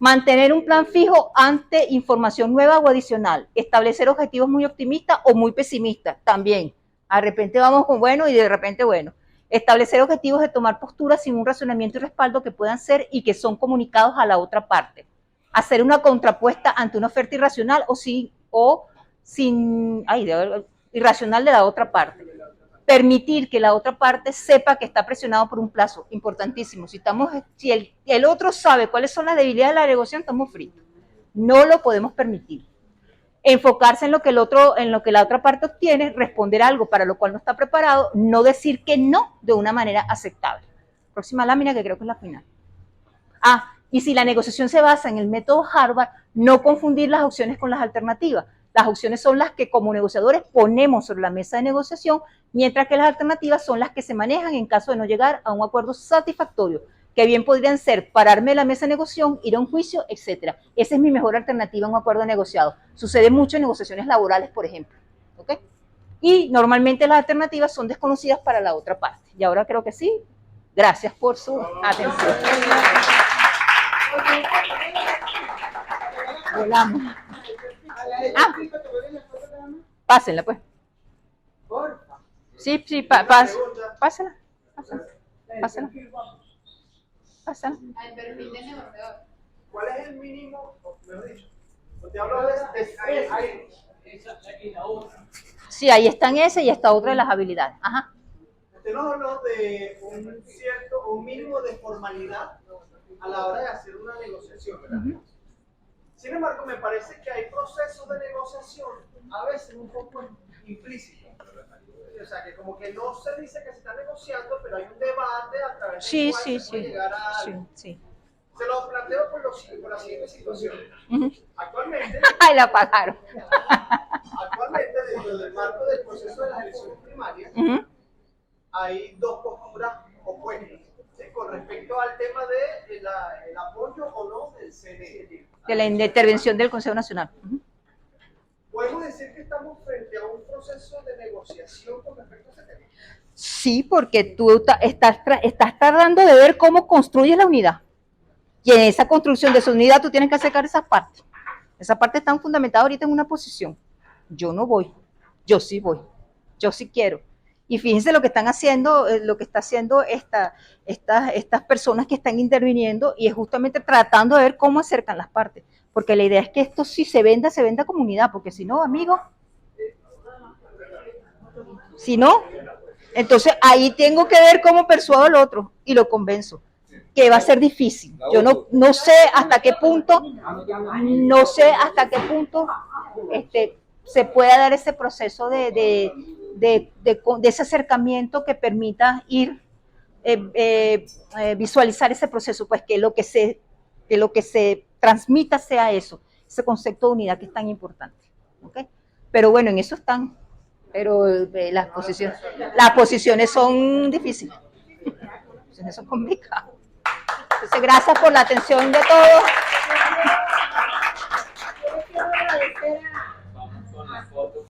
Mantener un plan fijo ante información nueva o adicional. Establecer objetivos muy optimistas o muy pesimistas también. De repente vamos con bueno y de repente bueno. Establecer objetivos de tomar posturas sin un razonamiento y respaldo que puedan ser y que son comunicados a la otra parte. Hacer una contrapuesta ante una oferta irracional irracional de la otra parte. Permitir que la otra parte sepa que está presionado por un plazo, importantísimo. Si el otro sabe cuáles son las debilidades de la negociación, estamos fritos. No lo podemos permitir. Enfocarse en lo que la otra parte obtiene, responder algo para lo cual no está preparado, no decir que no de una manera aceptable. Próxima lámina, que creo que es la final. Y si la negociación se basa en el método Harvard, no confundir las opciones con las alternativas. Las opciones son las que como negociadores ponemos sobre la mesa de negociación, mientras que las alternativas son las que se manejan en caso de no llegar a un acuerdo satisfactorio, que bien podrían ser pararme de la mesa de negociación, ir a un juicio, etc. Esa es mi mejor alternativa a un acuerdo negociado. Sucede mucho en negociaciones laborales, por ejemplo. ¿Okay? Y normalmente las alternativas son desconocidas para la otra parte. Y ahora creo que sí. Gracias por su atención. Volamos. Pásenla, pues. Sí, sí, pásenla. Pásenla. Pásenla. Al perfil del negociador. ¿Cuál es el mínimo, o mejor dicho, te hablo de Y la otra. Sí, ahí están esa y esta otra de las habilidades. Ajá. usted nos habló de un mínimo de formalidad a la hora de hacer una negociación, ¿verdad? Sin embargo, me parece que hay procesos de negociación a veces un poco implícitos. O sea, que como que no se dice que se está negociando, pero hay un debate a través del cual se puede llegar a algo. Sí. Se lo planteo por la siguiente situación. Actualmente, ¡Ay, la apagaron! Actualmente, dentro del marco del proceso de las elecciones primarias, hay dos posturas opuestas, ¿sí? Con respecto al tema de el apoyo o no del CNE. De la intervención del Consejo Nacional. ¿Podemos decir que estamos frente a un proceso de negociación con respecto a ese tema? Sí, porque tú estás tratando de ver cómo construyes la unidad. Y en esa construcción de esa unidad tú tienes que acercar esas partes. Esas partes están fundamentadas ahorita en una posición. Yo no voy, yo sí voy, yo sí quiero. Y fíjense lo que están haciendo, lo que está haciendo estas personas que están interviniendo, y es justamente tratando de ver cómo acercan las partes. Porque la idea es que esto sí se venda como unidad, porque si no, amigos, si no, entonces ahí tengo que ver cómo persuado al otro y lo convenzo, que va a ser difícil. Yo no sé hasta qué punto, se pueda dar ese proceso de ese acercamiento que permita ir visualizar ese proceso, pues que lo que se transmita sea eso, ese concepto de unidad que es tan importante. ¿Okay? Pero bueno, en eso están, pero las posiciones son difíciles, las posiciones son complicadas. Entonces, gracias por la atención de todos.